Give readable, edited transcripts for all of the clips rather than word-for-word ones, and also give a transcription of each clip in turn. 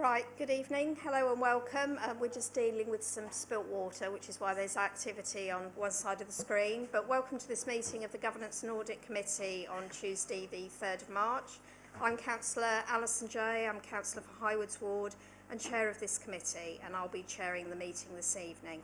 Right, good evening, hello and welcome. We're just dealing with some spilt water, which is why there's activity on one side of the screen. But welcome to this meeting of the Governance and Audit Committee on Tuesday the 3rd of March. I'm Councillor Alison Jay, I'm Councillor for Highwoods Ward and Chair of this committee, and I'll be chairing the meeting this evening.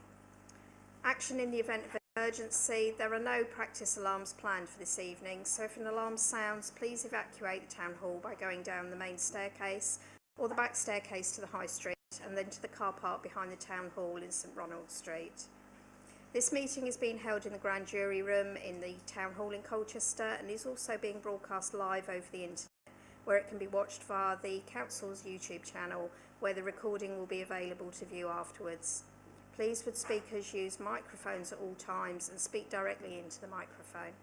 Action in the event of an emergency. There are no practice alarms planned for this evening, so if an alarm sounds, please evacuate the Town Hall by going down the main staircase or the back staircase to the High Street and then to the car park behind the Town Hall in St Ronald Street. This meeting is being held in the Grand Jury Room in the Town Hall in Colchester and is also being broadcast live over the internet, where it can be watched via the Council's YouTube channel, where the recording will be available to view afterwards. Please would speakers use microphones at all times and speak directly into the microphone.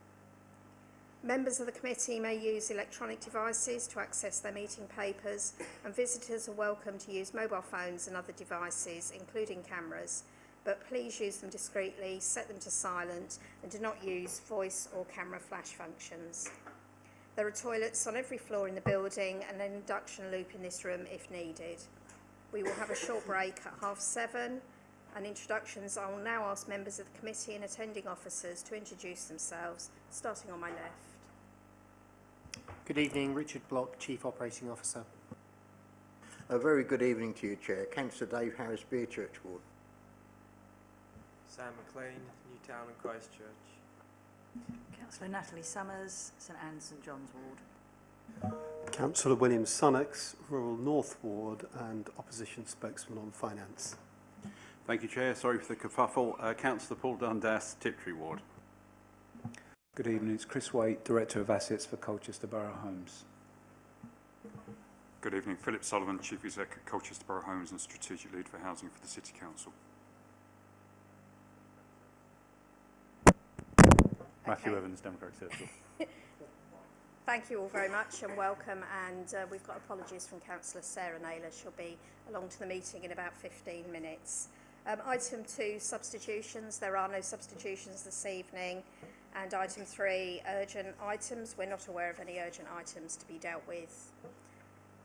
Members of the committee may use electronic devices to access their meeting papers, and visitors are welcome to use mobile phones and other devices, including cameras, but please use them discreetly, set them to silent, and do not use voice or camera flash functions. There are toilets on every floor in the building and an induction loop in this room if needed. We will have a short break at 7:30, and introductions. I will now ask members of the committee and attending officers to introduce themselves, starting on my left. Good evening, Richard Block, Chief Operating Officer. A very good evening to you, Chair. Councillor Dave Harris, Beerchurch Ward. Sam McLean, Newtown and Christchurch. Councillor Natalie Summers, St Anne's St John's Ward. Councillor William Sunnox, Rural North Ward and Opposition Spokesman on Finance. Thank you, Chair. Sorry for the kerfuffle. Councillor Paul Dundas, Tiptree Ward. Good evening, it's Chris Waite, Director of Assets for Colchester Borough Homes. Good evening, Philip Sullivan, Chief Exec at Colchester Borough Homes and Strategic Lead for Housing for the City Council. Matthew Evans, Democratic Circle. Thank you all very much and welcome, and we've got apologies from Councillor Sarah Naylor. She'll be along to the meeting in about 15 minutes. Item 2, substitutions. There are no substitutions this evening. And item 3, urgent items. We're not aware of any urgent items to be dealt with.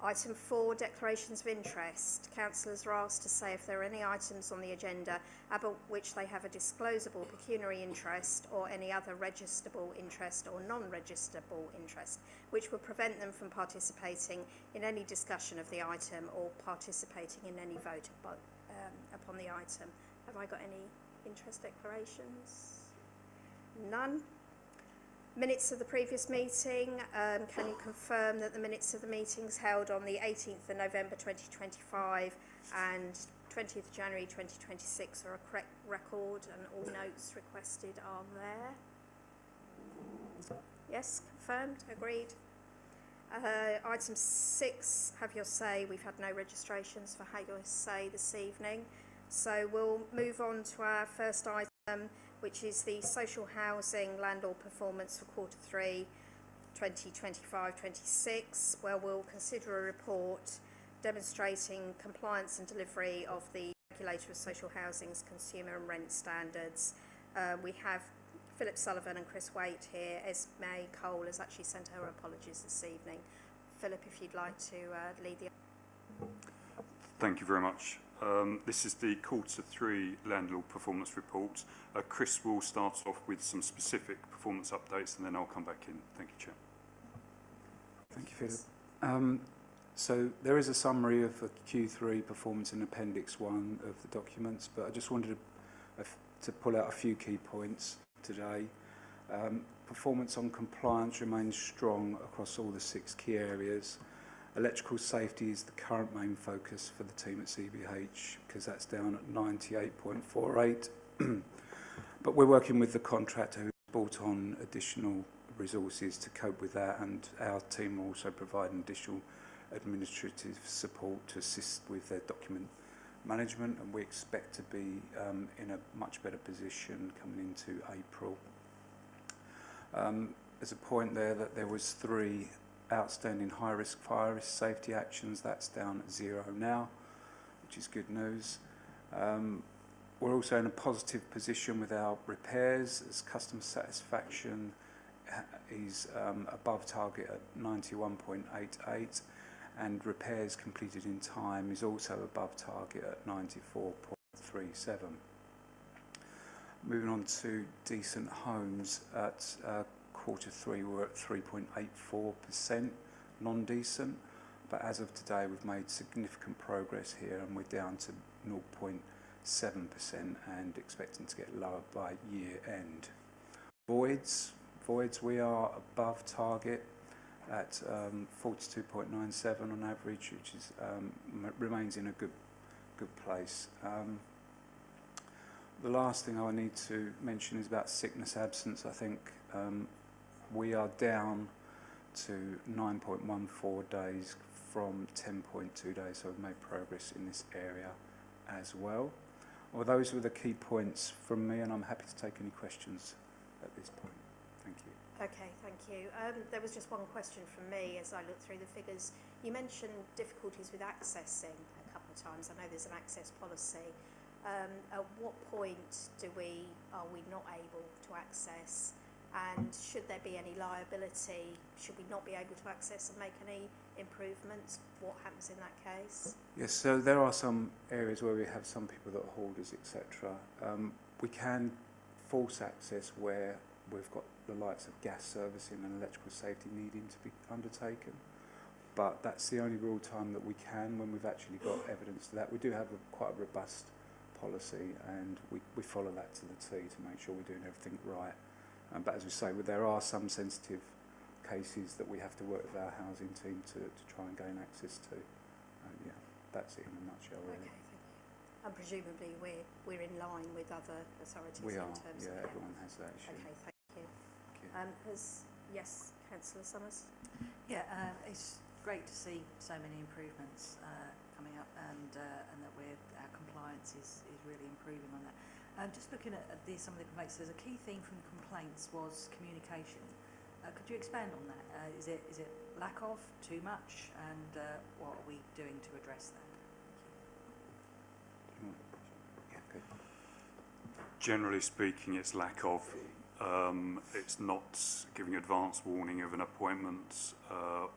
Item 4, declarations of interest. Councillors are asked to say if there are any items on the agenda about which they have a disclosable pecuniary interest or any other registerable interest or non-registerable interest, which would prevent them from participating in any discussion of the item or participating in any vote upon the item. Have I got any interest declarations? None. Minutes of the previous meeting. Can you confirm that the minutes of the meetings held on the 18th of November 2025 and 20th of January 2026 are a correct record and all notes requested are there? Yes, confirmed, agreed. Item 6, have your say. We've had no registrations for have your say this evening. So we'll move on to our first item, which is the social housing landlord performance for quarter 3 2025-26, where we'll consider a report demonstrating compliance and delivery of the Regulator of Social Housing's consumer and rent standards. We have Philip Sullivan and Chris Waite here. Esme Cole has actually sent her apologies this evening. Philip, if you'd like to lead the... Thank you very much. This is the quarter 3 landlord performance report. Chris will start off with some specific performance updates and then I'll come back in. Thank you, Chair. Thank you, Philip. So there is a summary of the Q3 performance in Appendix 1 of the documents, but I just wanted to pull out a few key points today. Performance on compliance remains strong across all the 6 key areas. Electrical safety is the current main focus for the team at CBH because that's down at 98.48. But we're working with the contractor who's brought on additional resources to cope with that, and our team will also provide additional administrative support to assist with their document management, and we expect to be in a much better position coming into April. There's a point there that there was 3 outstanding high-risk fire risk safety actions. That's down at 0 now, which is good news. We're also in a positive position with our repairs as customer satisfaction is above target at 91.88, and repairs completed in time is also above target at 94.37. Moving on to decent homes, at Q3 we're at 3.84% non-decent, but as of today we've made significant progress here and we're down to 0.7% and expecting to get lower by year end. Voids we are above target at 42.97 on average, which is remains in a good place. The last thing I need to mention is about sickness absence. I think we are down to 9.14 days from 10.2 days, so we've made progress in this area as well. Well, those were the key points from me, and I'm happy to take any questions at this point. Thank you. Okay, thank you. There was just one question from me as I looked through the figures. You mentioned difficulties with accessing a couple of times. I know there's an access policy. At what point are we not able to access, and should there be any liability? Should we not be able to access and make any improvements? What happens in that case? Yes, so there are some areas where we have some people that are holders, etc. We can force access where we've got the likes of gas servicing and electrical safety needing to be undertaken, but that's the only real time that we can when we've actually got evidence to that. We do have quite a robust policy, and we follow that to the T to make sure we're doing everything right. But as we say, there are some sensitive cases that we have to work with our housing team to try and gain access to. Yeah, that's it in a nutshell, really. Okay, thank you. And presumably we're in line with other authorities We in are, terms yeah, of... everyone has that issue. Okay, thank you. Thank you. Yes, Councillor Summers? Yeah, it's great to see so many improvements coming up, and that our compliance is really improving on that. Just looking at some of the complaints, there's a key theme from the complaints was communication. Could you expand on that? Is it lack of, too much, and what are we doing to address that? Yeah, good. Generally speaking, it's lack of. It's not giving advance warning of an appointment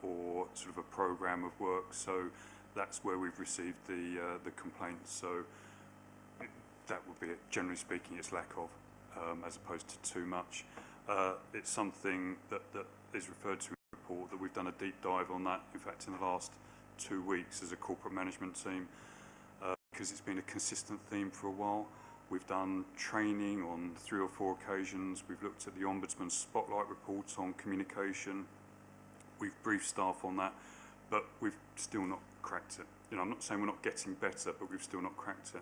or sort of a programme of work. So that's where we've received the complaints. So that would be it. Generally speaking, it's lack of, as opposed to too much. It's something that is referred to in the report that we've done a deep dive on that. In fact, in the last 2 weeks as a corporate management team, because it's been a consistent theme for a while. We've done training on 3 or 4 occasions. We've looked at the Ombudsman's spotlight reports on communication. We've briefed staff on that, but we've still not cracked it. You know, I'm not saying we're not getting better, but we've still not cracked it.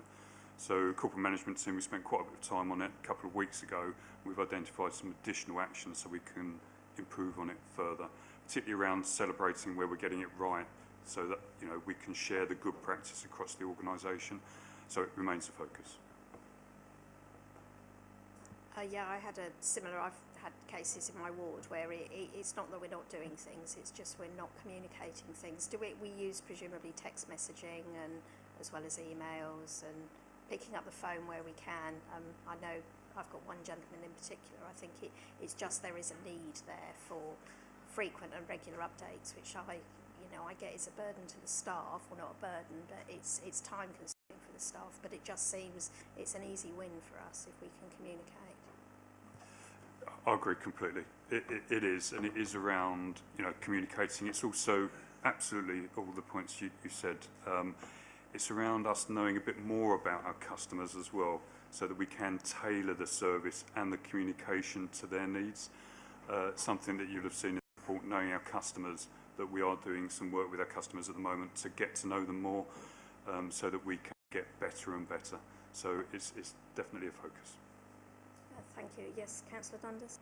So corporate management team, we spent quite a bit of time on it a couple of weeks ago. We've identified some additional actions so we can improve on it further, particularly around celebrating where we're getting it right, so that, you know, we can share the good practice across the organisation. So it remains a focus. Yeah, I had a similar. I've had cases in my ward where it's not that we're not doing things; it's just we're not communicating things. We use presumably text messaging and as well as emails and picking up the phone where we can. I know I've got one gentleman in particular. I think it's just there is a need there for frequent and regular updates, which I get is a burden to the staff. Well, not a burden, but it's time consuming for the staff. But it just seems it's an easy win for us if we can communicate. I agree completely. It is, and it is around, you know, communicating. It's also absolutely all the points you said. It's around us knowing a bit more about our customers as well, so that we can tailor the service and the communication to their needs. Something that you'll have seen in the report, knowing our customers, that we are doing some work with our customers at the moment to get to know them more, so that we can get better and better. So it's definitely a focus. Thank you. Yes, Councillor Dundas.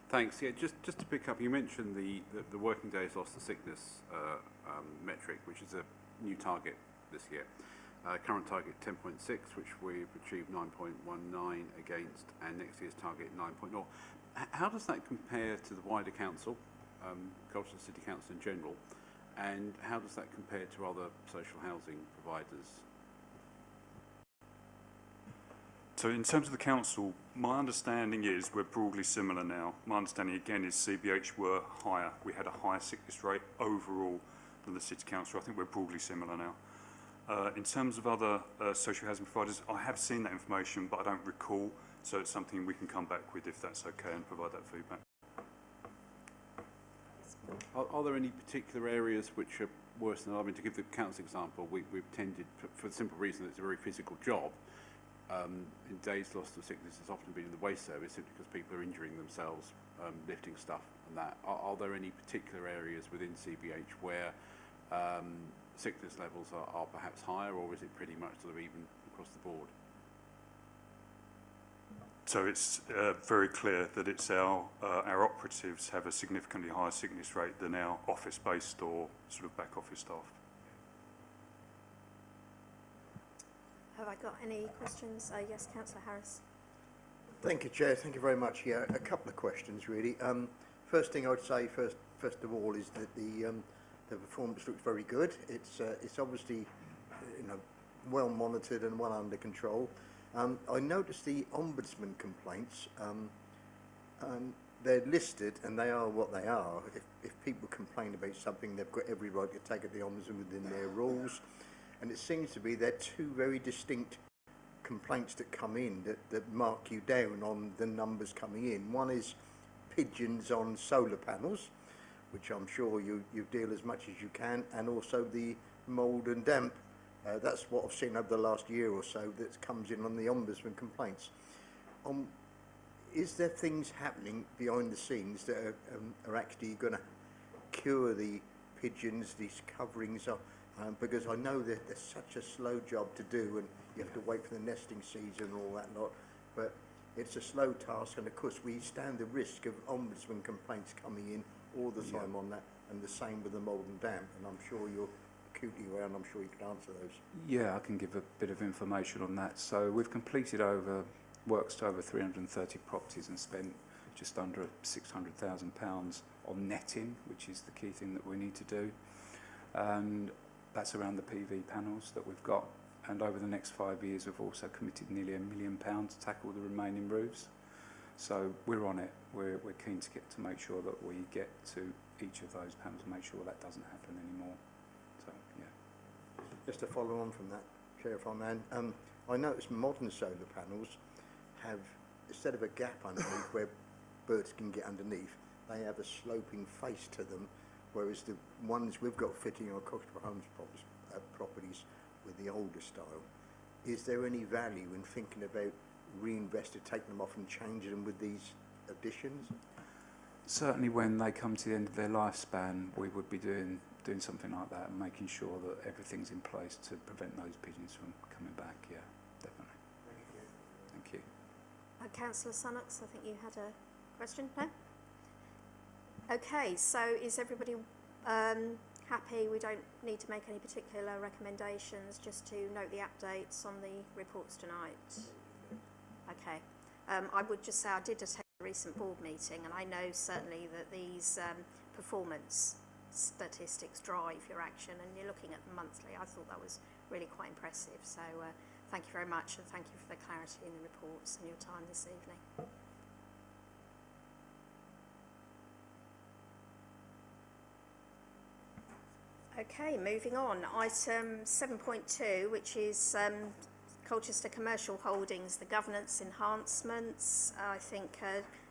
Thanks. Yeah, just to pick up, you mentioned the working days lost to sickness metric, which is a new target this year. Current target 10.6, which we've achieved 9.19 against, and next year's target 9.0. How does that compare to the wider council, Colchester City Council in general, and how does that compare to other social housing providers? So in terms of the council, my understanding is we're broadly similar now. My understanding again is CBH were higher. We had a higher sickness rate overall than the City Council. I think we're broadly similar now. In terms of other social housing providers, I have seen that information, but I don't recall, so it's something we can come back with if that's okay and provide that feedback. Are there any particular areas which are worse than others? I mean, to give the council example, we've tended, for the simple reason that it's a very physical job, in days lost to sickness has often been in the waste service simply because people are injuring themselves lifting stuff and that. Are there any particular areas within CBH where sickness levels are perhaps higher, or is it pretty much sort of even across the board? So it's very clear that it's our operatives have a significantly higher sickness rate than our office-based or sort of back office staff. Have I got any questions? Yes, Councillor Harris. Thank you, Chair. Thank you very much. Yeah, a couple of questions really. First thing I would say first of all is that the performance looks very good. It's obviously well monitored and well under control. I noticed the ombudsman complaints. They're listed and they are what they are. If people complain about something, they've got every right to take it to the ombudsman within their rules. And it seems to be they're two very distinct complaints that come in that mark you down on the numbers coming in. One is pigeons on solar panels, which I'm sure you deal as much as you can, and also the mould and damp. That's what I've seen over the last year or so that comes in on the ombudsman complaints. Is there things happening behind the scenes that are actually going to cure the pigeons, these coverings up? Because I know that there's such a slow job to do and you have to wait for the nesting season and all that lot, but it's a slow task, and of course we stand the risk of ombudsman complaints coming in all the time on that, and the same with the mould and damp, and I'm sure you're acutely aware and I'm sure you can answer those. Yeah, I can give a bit of information on that. So we've completed works to over 330 properties and spent just under £600,000 on netting, which is the key thing that we need to do. And that's around the PV panels that we've got. And over the next 5 years, we've also committed nearly £1 million to tackle the remaining roofs. So we're on it. We're keen to make sure that we get to each of those panels and make sure that doesn't happen anymore. So, yeah. Just to follow on from that, Chair, if I may, I noticed modern solar panels have, instead of a gap underneath where birds can get underneath, they have a sloping face to them, whereas the ones we've got fitting on Cockspur Homes properties with the older style, is there any value in thinking about reinvesting, taking them off and changing them with these additions? Certainly when they come to the end of their lifespan, we would be doing something like that and making sure that everything's in place to prevent those pigeons from coming back. Yeah, definitely. Thank you. Councillor Sunnox, I think you had a question, no? Okay, so is everybody happy? We don't need to make any particular recommendations, just to note the updates on the reports tonight. Okay. I would just say I did attend a recent board meeting, and I know certainly that these performance statistics drive your action, and you're looking at them monthly. I thought that was really quite impressive. So thank you very much, and thank you for the clarity in the reports and your time this evening. Okay, moving on. Item 7.2, which is Colchester Commercial Holdings, the governance enhancements. I think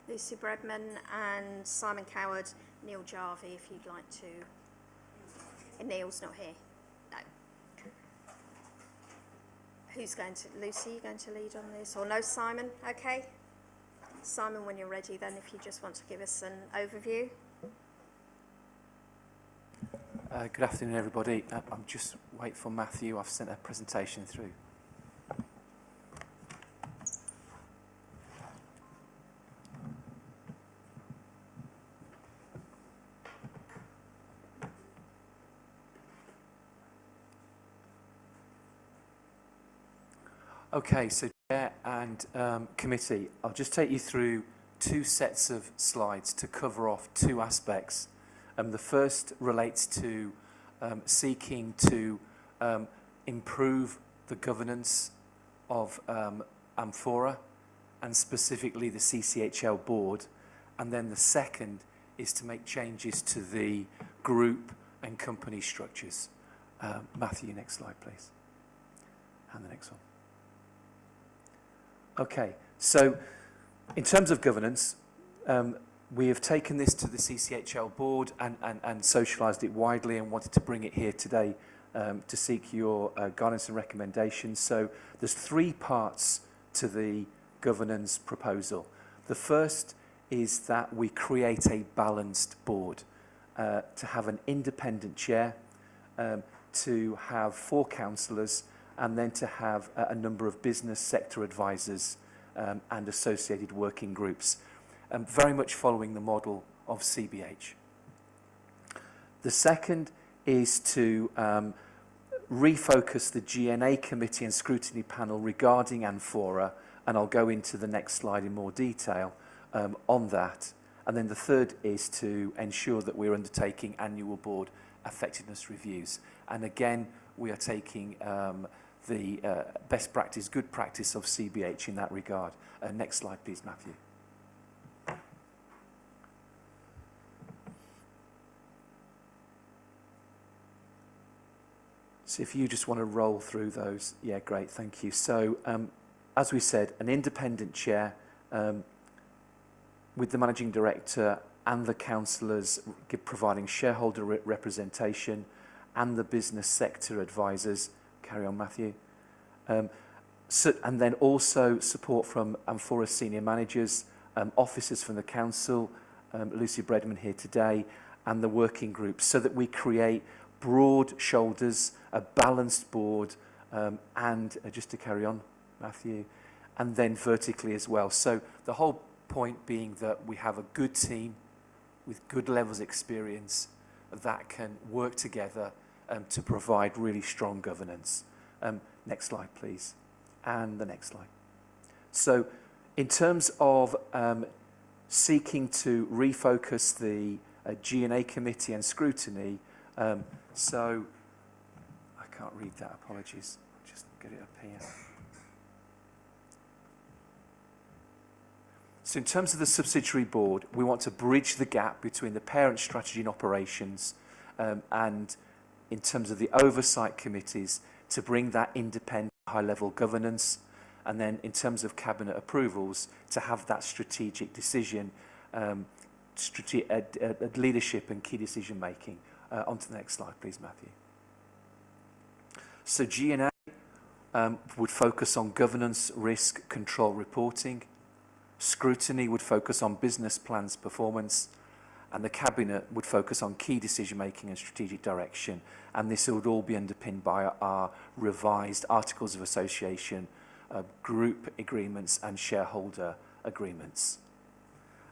Lucy Bredman and Simon Coward, Neil Jarvie, if you'd like to. Neil's not here. No. Who's going to? Lucy, you going to lead on this? Or no, Simon? Okay. Simon, when you're ready, then, if you just want to give us an overview. Good afternoon, everybody. I'm just waiting for Matthew. I've sent a presentation through. Okay, so Chair and Committee, I'll just take you through two sets of slides to cover off two aspects. The first relates to seeking to improve the governance of Amphora and specifically the CCHL board. And then the second is to make changes to the group and company structures. Matthew, next slide, please. And the next one. Okay, so in terms of governance, we have taken this to the CCHL board and socialised it widely and wanted to bring it here today to seek your guidance and recommendations. So there's 3 parts to the governance proposal. The first is that we create a balanced board, to have an independent chair, to have 4 councillors, and then to have a number of business sector advisors and associated working groups, very much following the model of CBH. The second is to refocus the GNA committee and scrutiny panel regarding Amphora, and I'll go into the next slide in more detail on that. And then the third is to ensure that we're undertaking annual board effectiveness reviews. And again, we are taking the best practice, good practice of CBH in that regard. Next slide, please, Matthew. So if you just want to roll through those, yeah, great, thank you. So as we said, an independent chair with the managing director and the councillors providing shareholder representation and the business sector advisors. Carry on, Matthew. And then also support from Amphora senior managers, officers from the council, Lucy Bredman here today, and the working groups, so that we create broad shoulders, a balanced board, and just to carry on, Matthew, and then vertically as well. So the whole point being that we have a good team with good levels of experience that can work together to provide really strong governance. Next slide, please. And the next slide. So in terms of seeking to refocus the G&A committee and scrutiny, so I can't read that, apologies. I'll just get it up here. So in terms of the subsidiary board, we want to bridge the gap between the parent strategy and operations, and in terms of the oversight committees, to bring that independent high-level governance, and then in terms of cabinet approvals, to have that strategic decision, leadership and key decision making. On to the next slide, please, Matthew. So G&A would focus on governance, risk, control, reporting. Scrutiny would focus on business plans, performance, and the cabinet would focus on key decision making and strategic direction. And this would all be underpinned by our revised articles of association, group agreements, and shareholder agreements.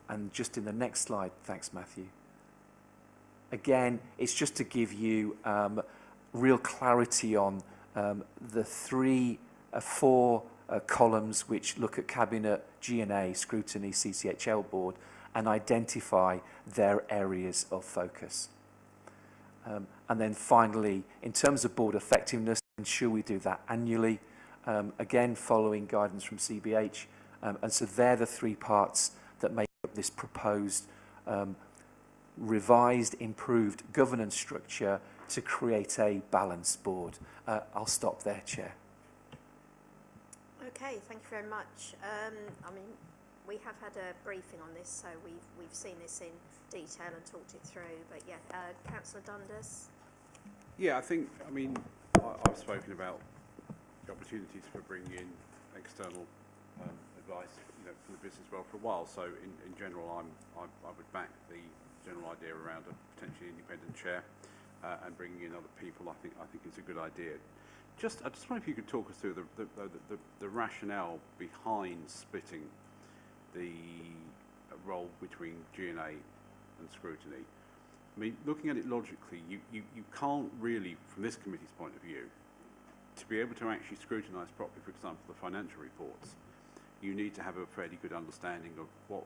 And just in the next slide, thanks, Matthew. Again, it's just to give you real clarity on the 4 columns which look at cabinet, G&A, scrutiny, CCHL board, and identify their areas of focus. And then finally, in terms of board effectiveness, ensure we do that annually, again following guidance from CBH. And so they're the 3 parts that make up this proposed revised, improved governance structure to create a balanced board. I'll stop there, Chair. Okay, thank you very much. I mean, we have had a briefing on this, so we've seen this in detail and talked it through. But yeah, Councillor Dundas. Yeah, I mean, I've spoken about the opportunities for bringing in external advice, from the business world for a while. So in general, I would back the general idea around a potentially independent chair and bringing in other people. I think it's a good idea. I just wonder if you could talk us through the rationale behind splitting the role between G&A and scrutiny. I mean, looking at it logically, you can't really, from this committee's point of view, to be able to actually scrutinise properly, for example, the financial reports, you need to have a fairly good understanding of what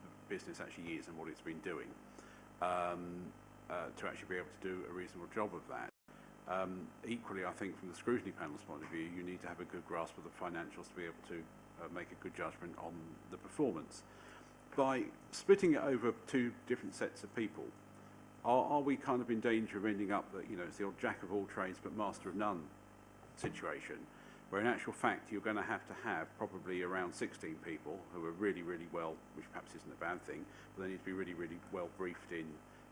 the business actually is and what it's been doing to actually be able to do a reasonable job of that. Equally, I think from the scrutiny panel's point of view, you need to have a good grasp of the financials to be able to make a good judgment on the performance. By splitting it over 2 different sets of people, are we kind of in danger of ending up that, it's the old jack of all trades but master of none situation, where in actual fact you're going to have probably around 16 people who are really, really well, which perhaps isn't a bad thing, but they need to be really, really well briefed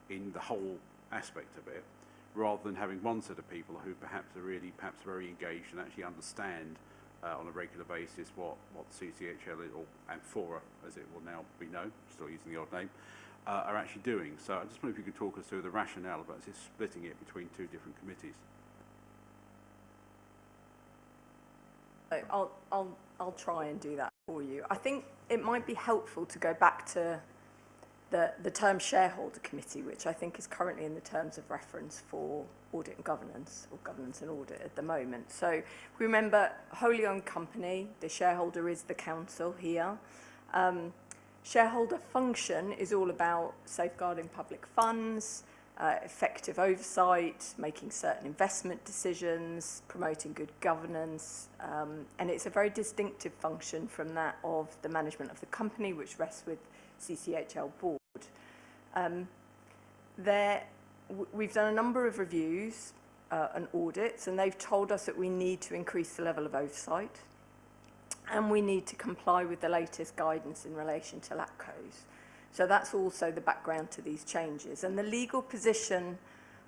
in the whole aspect of it, rather than having one set of people who perhaps are very engaged and actually understand on a regular basis what CCHL is, or Amphora as it will now be known, still using the old name, are actually doing. So I just wonder if you could talk us through the rationale about splitting it between two different committees. I'll try and do that for you. I think it might be helpful to go back to the term shareholder committee, which I think is currently in the terms of reference for audit and governance, or governance and audit at the moment. So remember, wholly owned company, the shareholder is the council here. Shareholder function is all about safeguarding public funds, effective oversight, making certain investment decisions, promoting good governance, and it's a very distinctive function from that of the management of the company, which rests with CCHL board. We've done a number of reviews and audits, and they've told us that we need to increase the level of oversight, and we need to comply with the latest guidance in relation to LATCOs. So that's also the background to these changes. And the legal position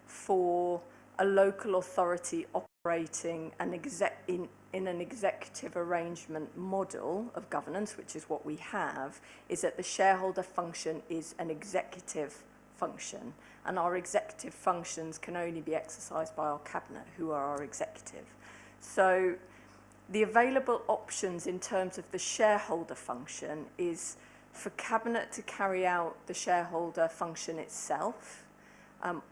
for a local authority operating in an executive arrangement model of governance, which is what we have, is that the shareholder function is an executive function, and our executive functions can only be exercised by our cabinet, who are our executive. So the available options in terms of the shareholder function is for cabinet to carry out the shareholder function itself,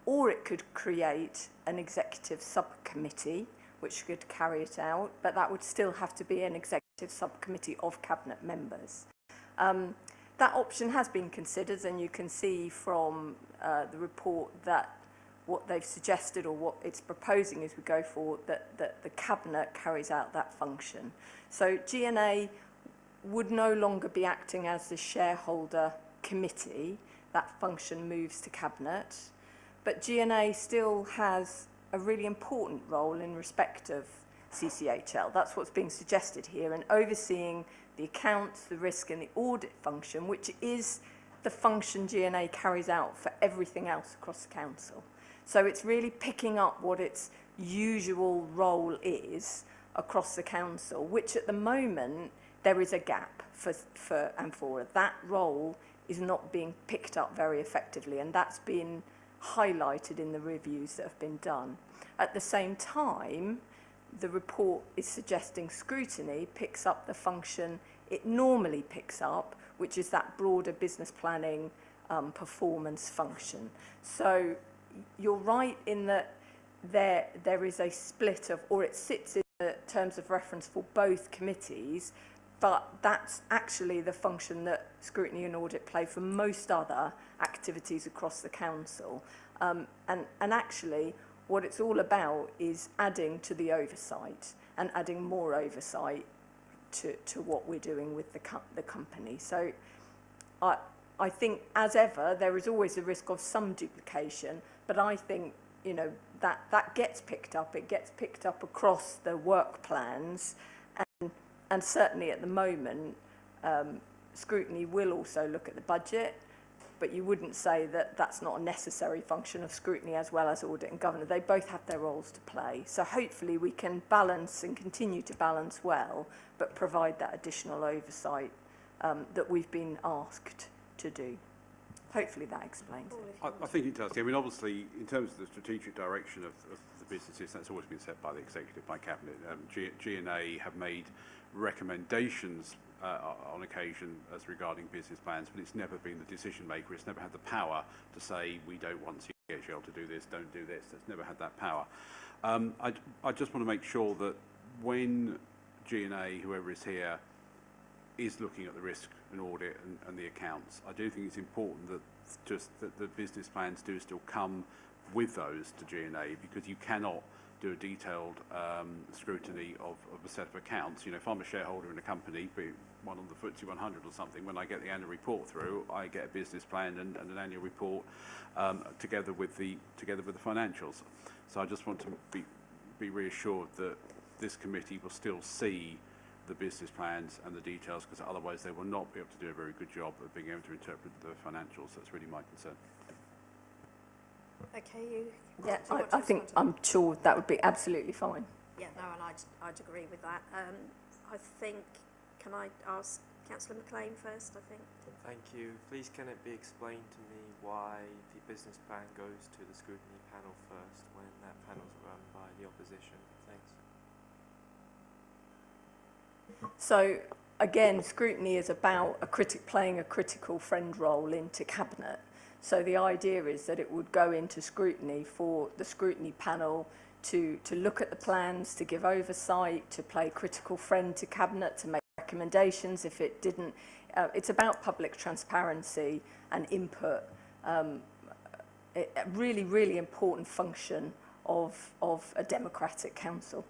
or it could create an executive subcommittee which could carry it out, but that would still have to be an executive subcommittee of cabinet members. That option has been considered, and you can see from the report that what they've suggested, or what it's proposing as we go forward, that the cabinet carries out that function. So G&A would no longer be acting as the shareholder committee. That function moves to cabinet, but G&A still has a really important role in respect of CCHL. That's what's being suggested here, and overseeing the accounts, the risk and the audit function, which is the function G&A carries out for everything else across the council. So it's really picking up what its usual role is across the council, which at the moment there is a gap for Amphora. That role is not being picked up very effectively, and that's been highlighted in the reviews that have been done. At the same time, the report is suggesting scrutiny picks up the function it normally picks up, which is that broader business planning performance function. So you're right in that there is a split of, or it sits in the terms of reference for both committees, but that's actually the function that scrutiny and audit play for most other activities across the council. And actually, what it's all about is adding to the oversight and adding more oversight to what we're doing with the company. So I think, as ever, there is always a risk of some duplication, but I think, that gets picked up. It gets picked up across the work plans, and certainly at the moment, scrutiny will also look at the budget, but you wouldn't say that that's not a necessary function of scrutiny as well as audit and governance. They both have their roles to play. So hopefully we can balance and continue to balance well, but provide that additional oversight that we've been asked to do. Hopefully that explains it. I think it does. I mean, obviously, in terms of the strategic direction of the businesses, that's always been set by the executive, by cabinet. G&A have made recommendations on occasion as regarding business plans, but it's never been the decision maker. It's never had the power to say, we don't want CHL to do this, don't do this. It's never had that power. I just want to make sure that when G&A, whoever is here, is looking at the risk and audit and the accounts, I do think it's important that the business plans do still come with those to G&A, because you cannot do a detailed scrutiny of a set of accounts. You know, if I'm a shareholder in a company, be it one on the FTSE 100 or something, when I get the annual report through, I get a business plan and an annual report together with the financials. So I just want to be reassured that this committee will still see the business plans and the details, because otherwise they will not be able to do a very good job of being able to interpret the financials. That's really my concern. Okay, you. Yeah, do you want to I think respond I'm sure that would be absolutely fine. Yeah, no, and I'd agree with that. I think, can I ask Councillor McLean first, I think? Thank you. Please can it be explained to me why the business plan goes to the scrutiny panel first when that panel's run by the opposition? Thanks. So again, scrutiny is about playing a critical friend role into Cabinet. So the idea is that it would go into scrutiny for the scrutiny panel to look at the plans, to give oversight, to play critical friend to Cabinet, to make recommendations if it didn't. It's about public transparency and input. A really, really important function of a democratic council.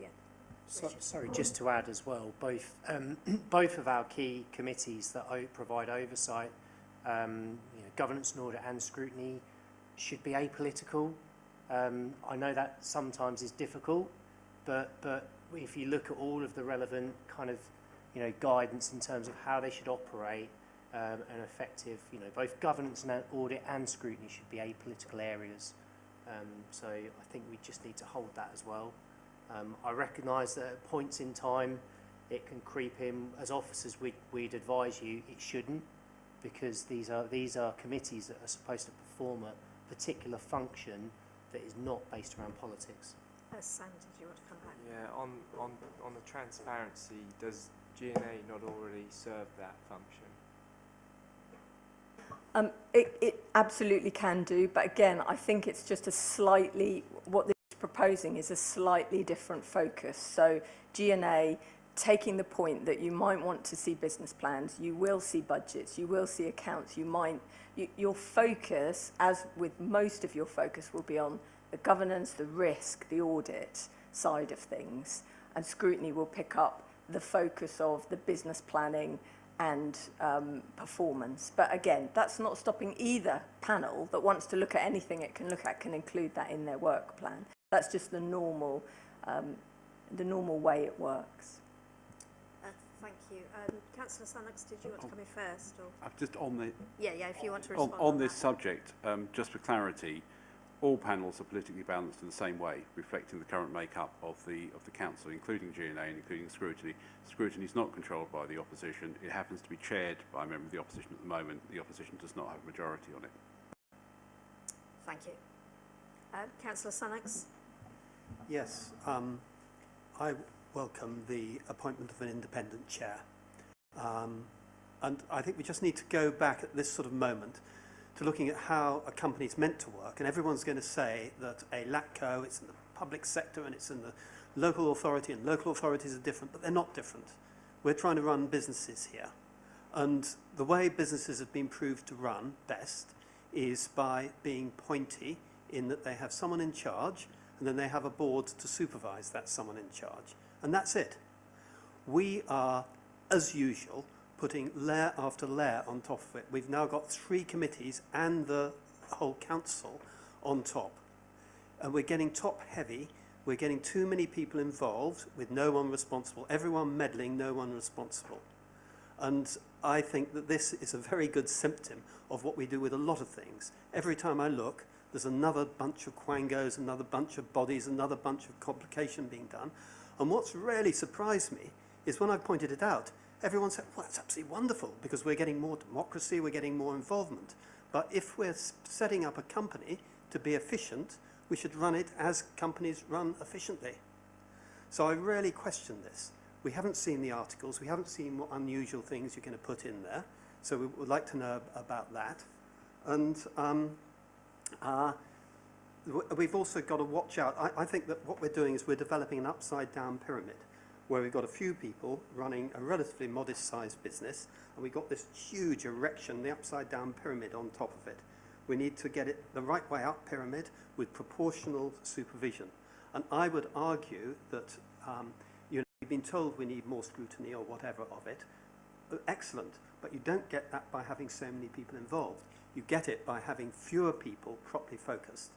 Yeah. Sorry, just to add as well, both of our key committees that provide oversight, governance and audit and scrutiny, should be apolitical. I know that sometimes is difficult, but if you look at all of the relevant kind of guidance in terms of how they should operate, and effective, both governance and audit and scrutiny should be apolitical areas. So I think we just need to hold that as well. I recognise that at points in time it can creep in. As officers, we'd advise you it shouldn't, because these are committees that are supposed to perform a particular function that is not based around politics. Sam, did you want to come back? Yeah, on the transparency, does G&A not already serve that function? It absolutely can do, but again, I think it's just what this is proposing is a slightly different focus. So G&A, taking the point that you might want to see business plans, you will see budgets, you will see accounts, your focus, as with most of your focus, will be on the governance, the risk, the audit side of things, and scrutiny will pick up the focus of the business planning and performance. But again, that's not stopping either panel that wants to look at anything it can look at can include that in their work plan. That's just the normal way it works. Thank you. Councillor Sannox, did you want to come in first? Or? Just on the Yeah, if you want to respond on this that. subject, just for clarity, all panels are politically balanced in the same way, reflecting the current makeup of the council, including G&A and including scrutiny. Scrutiny is not controlled by the opposition. It happens to be chaired by a member of the opposition at the moment. The opposition does not have a majority on it. Thank you. Councillor Sannox? Yes, I welcome the appointment of an independent chair. And I think we just need to go back at this sort of moment to looking at how a company is meant to work. And everyone's going to say that a LATCO, it's in the public sector and it's in the local authority, and local authorities are different, but they're not different. We're trying to run businesses here. And the way businesses have been proved to run best is by being pointy, in that they have someone in charge and then they have a board to supervise that someone in charge. And that's it. We are, as usual, putting layer after layer on top of it. We've now got 3 committees and the whole council on top. And we're getting top heavy. We're getting too many people involved with no one responsible. Everyone meddling, no one responsible. And I think that this is a very good symptom of what we do with a lot of things. Every time I look, there's another bunch of quangos, another bunch of bodies, another bunch of complication being done. And what's really surprised me is when I pointed it out, everyone said, well, that's absolutely wonderful, because we're getting more democracy, we're getting more involvement. But if we're setting up a company to be efficient, we should run it as companies run efficiently. So I really question this. We haven't seen the articles, we haven't seen what unusual things you're going to put in there. So we would like to know about that. And we've also got to watch out. I think that what we're doing is we're developing an upside-down pyramid, where we've got a few people running a relatively modest-sized business, and we've got this huge erection, the upside-down pyramid on top of it. We need to get it the right way up pyramid with proportional supervision. And I would argue that we've been told we need more scrutiny or whatever of it. Excellent, but you don't get that by having so many people involved. You get it by having fewer people properly focused.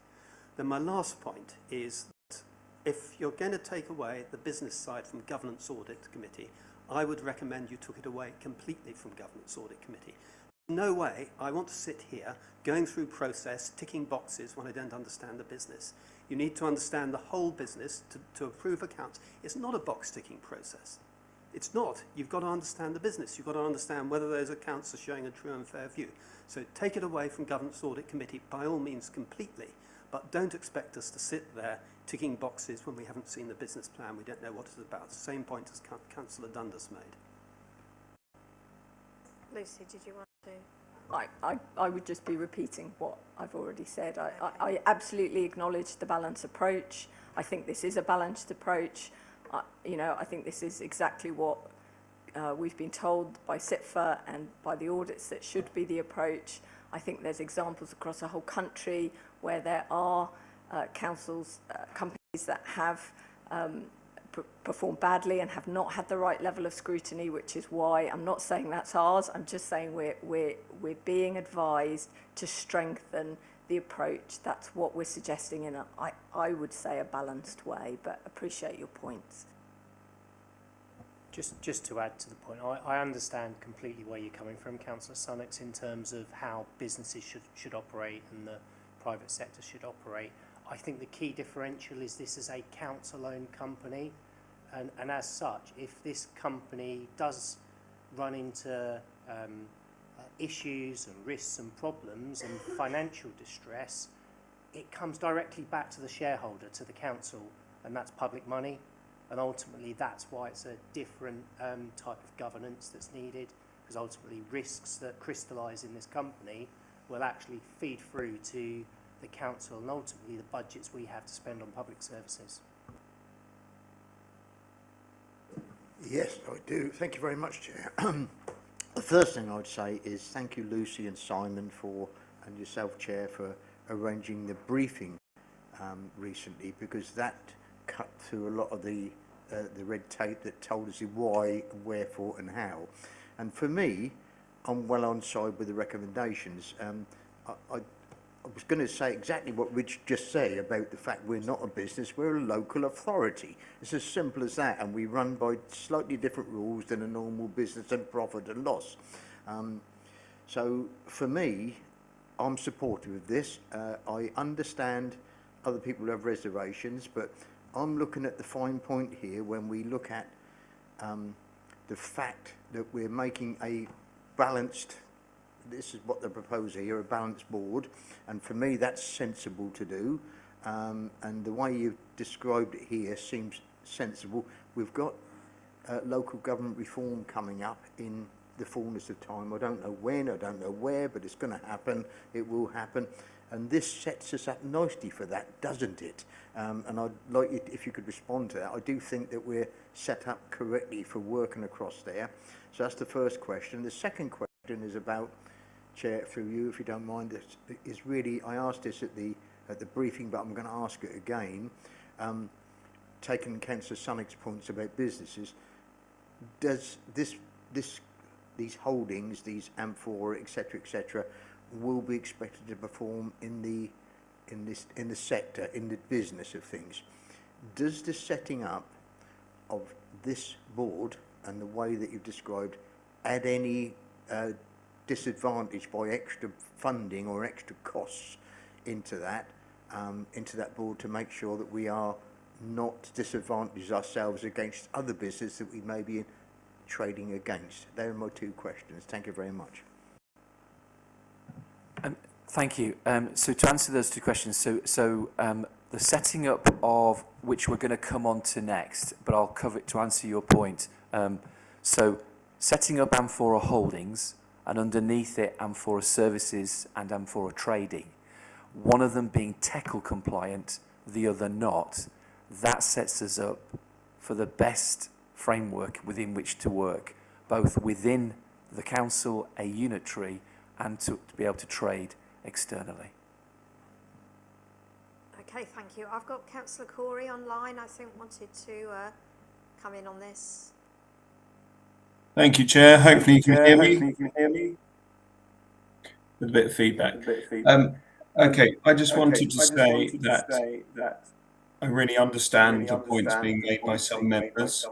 Then my last point is that if you're going to take away the business side from Governance Audit Committee, I would recommend you took it away completely from Governance Audit Committee. No way I want to sit here going through process, ticking boxes when I don't understand the business. You need to understand the whole business to approve accounts. It's not a box-ticking process. It's not. You've got to understand the business. You've got to understand whether those accounts are showing a true and fair view. So take it away from Governance Audit Committee, by all means, completely. But don't expect us to sit there ticking boxes when we haven't seen the business plan. We don't know what it's about. The same point as Councillor Dundas made. Lucy, did you want to? I would just be repeating what I've already said. I absolutely acknowledge the balanced approach. I think this is a balanced approach. I think this is exactly what we've been told by SITFA and by the audits that should be the approach. I think there's examples across the whole country where there are councils, companies that have performed badly and have not had the right level of scrutiny, which is why I'm not saying that's ours. I'm just saying we're being advised to strengthen the approach. That's what we're suggesting in I would say a balanced way, but appreciate your points. Just to add to the point, I understand completely where you're coming from, Councillor Sunnox, in terms of how businesses should operate and the private sector should operate. I think the key differential is this is a council-owned company, and as such, if this company does run into issues and risks and problems and financial distress, it comes directly back to the shareholder, to the council, and that's public money. And ultimately, that's why it's a different type of governance that's needed, because ultimately risks that crystallise in this company will actually feed through to the council and ultimately the budgets we have to spend on public services. Yes, I do. Thank you very much, Chair. The first thing I'd say is thank you, Lucy and Simon, and yourself, Chair, for arranging the briefing recently, because that cut through a lot of the red tape that told us why, wherefore and how. And for me, I'm well on side with the recommendations. I was going to say exactly what Rich just said about the fact we're not a business, we're a local authority. It's as simple as that, and we run by slightly different rules than a normal business and profit and loss. So for me, I'm supportive of this. I understand other people have reservations, but I'm looking at the fine point here when we look at the fact that we're making a balanced, this is what they're proposing here, a balanced board, and for me that's sensible to do, and the way you've described it here seems sensible. We've got local government reform coming up in the fullness of time. I don't know when, I don't know where, but it's going to happen, it will happen, and this sets us up nicely for that, doesn't it? And I'd like you, if you could respond to that. I do think that we're set up correctly for working across there. So that's the first question. The second question is about, Chair, through you, if you don't mind, this is really, I asked this at the briefing, but I'm going to ask it again. Taking Councillor Sunnock's points about businesses, does these holdings, these Amphora, etc., will be expected to perform in the sector, in the business of things? Does the setting up of this board and the way that you've described add any disadvantage by extra funding or extra costs into that board to make sure that we are not disadvantaged ourselves against other businesses that we may be trading against? They are my two questions. Thank you very much. Thank you. So to answer those two questions, so the setting up of which we're going to come on to next, but I'll cover it to answer your point. So setting up Amphora Holdings, and underneath it Amphora Services and Amphora Trading, one of them being TECL compliant, the other not, that sets us up for the best framework within which to work, both within the council, a unitary, and to be able to trade externally. Okay, thank you. I've got Councillor Corey online, I think wanted to come in on this. Thank you, Chair. Hopefully you can hear me. With a bit of feedback. Okay, I just wanted to say that I really understand the points being made by some members,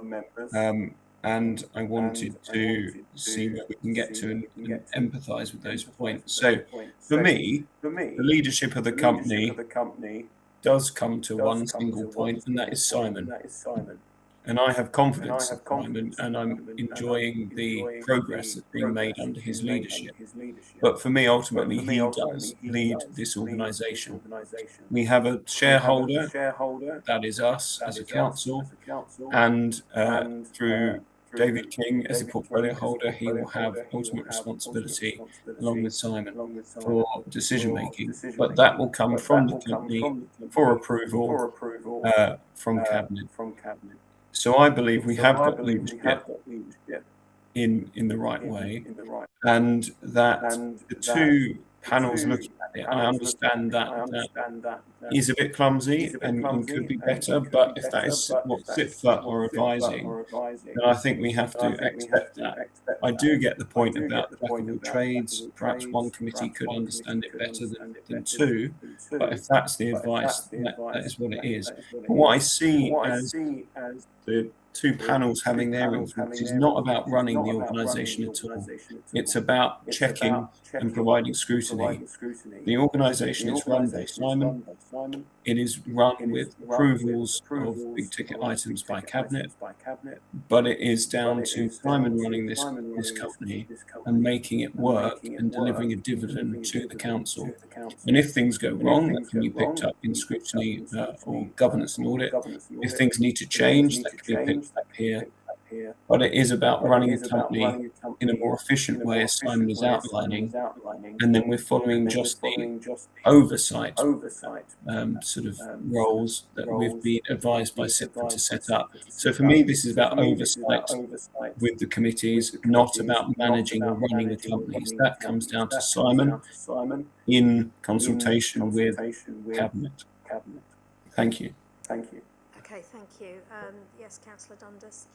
and I wanted to see where we can get to and empathise with those points. So, for me, the leadership of the company does come to one single point, and that is Simon. And I have confidence in Simon, and I'm enjoying the progress that's being made under his leadership. But for me, ultimately, he does lead this organisation. We have a shareholder, that is us as a council, and through David King as the portfolio holder, he will have ultimate responsibility, along with Simon, for decision making. But that will come from the company for approval from Cabinet. So I believe we have got leadership in the right way, and that the two panels looking at it, I understand that is a bit clumsy and could be better, but if that is what SIPFA are advising, then I think we have to accept that. I do get the point about jack of all trades. Perhaps one committee could understand it better than two, but if that's the advice, that is what it is. But what I see as the two panels having their influence is not about running the organisation at all. It's about checking and providing scrutiny. The organisation is run by Simon. It is run with approvals of big ticket items by Cabinet, but it is down to Simon running this company and making it work and delivering a dividend to the council. And if things go wrong, that can be picked up in scrutiny or governance and audit. If things need to change, that can be picked up here. But it is about running a company in a more efficient way, as Simon is outlining, and then we're following just the oversight sort of roles that we've been advised by SIPFA to set up. So for me, this is about oversight with the committees, not about managing or running the companies. That comes down to Simon in consultation with Cabinet. Thank you. Okay, thank you. Yes, Councillor Dundas.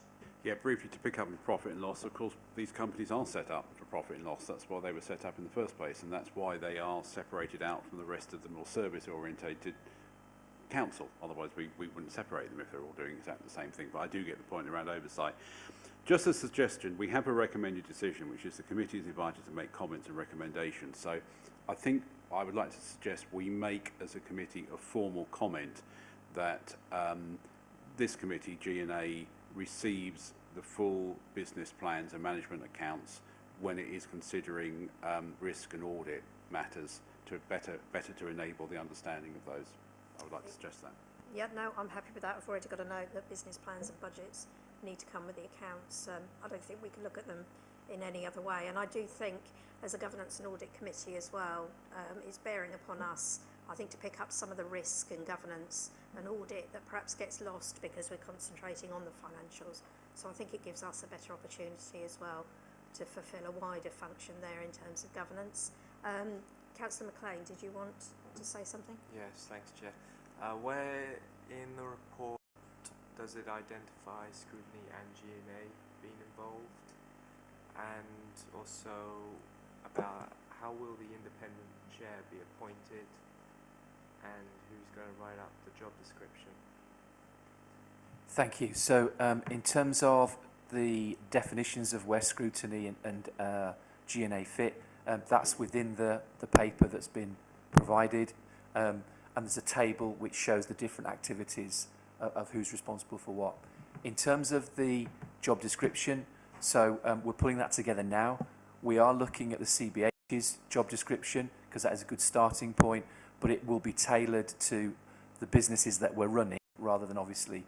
Yeah, briefly to pick up on profit and loss, of course, these companies are set up for profit and loss. That's why they were set up in the first place, and that's why they are separated out from the rest of the more service-orientated council. Otherwise, we wouldn't separate them if they're all doing exactly the same thing. But I do get the point around oversight. Just a suggestion, we have a recommended decision, which is the committee is invited to make comments and recommendations. So I think I would like to suggest we make, as a committee, a formal comment that this committee, G&A, receives the full business plans and management accounts when it is considering risk and audit matters to better to enable the understanding of those. I would like to suggest that. Yeah, no, I'm happy with that. I've already got a note that business plans and budgets need to come with the accounts. I don't think we can look at them in any other way. And I do think, as a governance and audit committee as well, it's bearing upon us, I think, to pick up some of the risk and governance and audit that perhaps gets lost because we're concentrating on the financials. So I think it gives us a better opportunity as well to fulfil a wider function there in terms of governance. Councillor McLean, did you want to say something? Yes, thanks, Chair. Where in the report does it identify scrutiny and G&A being involved? And also about how will the independent chair be appointed and who's going to write up the job description? Thank you. So in terms of the definitions of where scrutiny and G&A fit, that's within the paper that's been provided, and there's a table which shows the different activities of who's responsible for what. In terms of the job description, so we're pulling that together now. We are looking at the CBH's job description because that is a good starting point, but it will be tailored to the businesses that we're running rather than obviously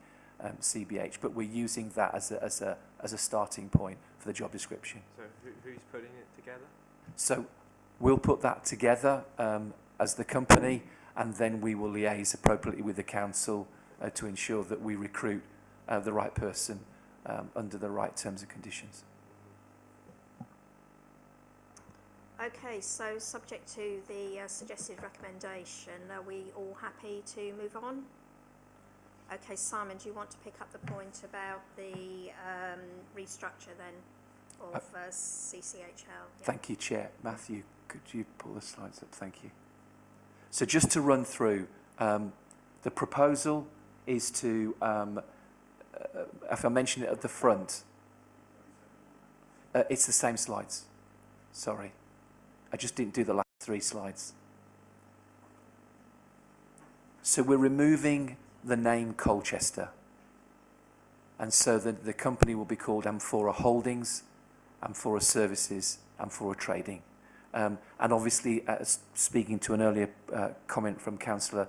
CBH. But we're using that as a starting point for the job description. So who's putting it together? So we'll put that together as the company, and then we will liaise appropriately with the council to ensure that we recruit the right person under the right terms and conditions. Okay, so subject to the suggested recommendation, are we all happy to move on? Okay, Simon, do you want to pick up the point about the restructure then of CCHL? Yeah. Thank you, Chair. Matthew, could you pull the slides up? Thank you. So just to run through, the proposal is to, if I mention it at the front, it's the same slides. Sorry. I just didn't do the last 3 slides. So we're removing the name Colchester. And so the company will be called Amphora Holdings, Amphora Services, Amphora Trading. And obviously, speaking to an earlier comment from Councillor,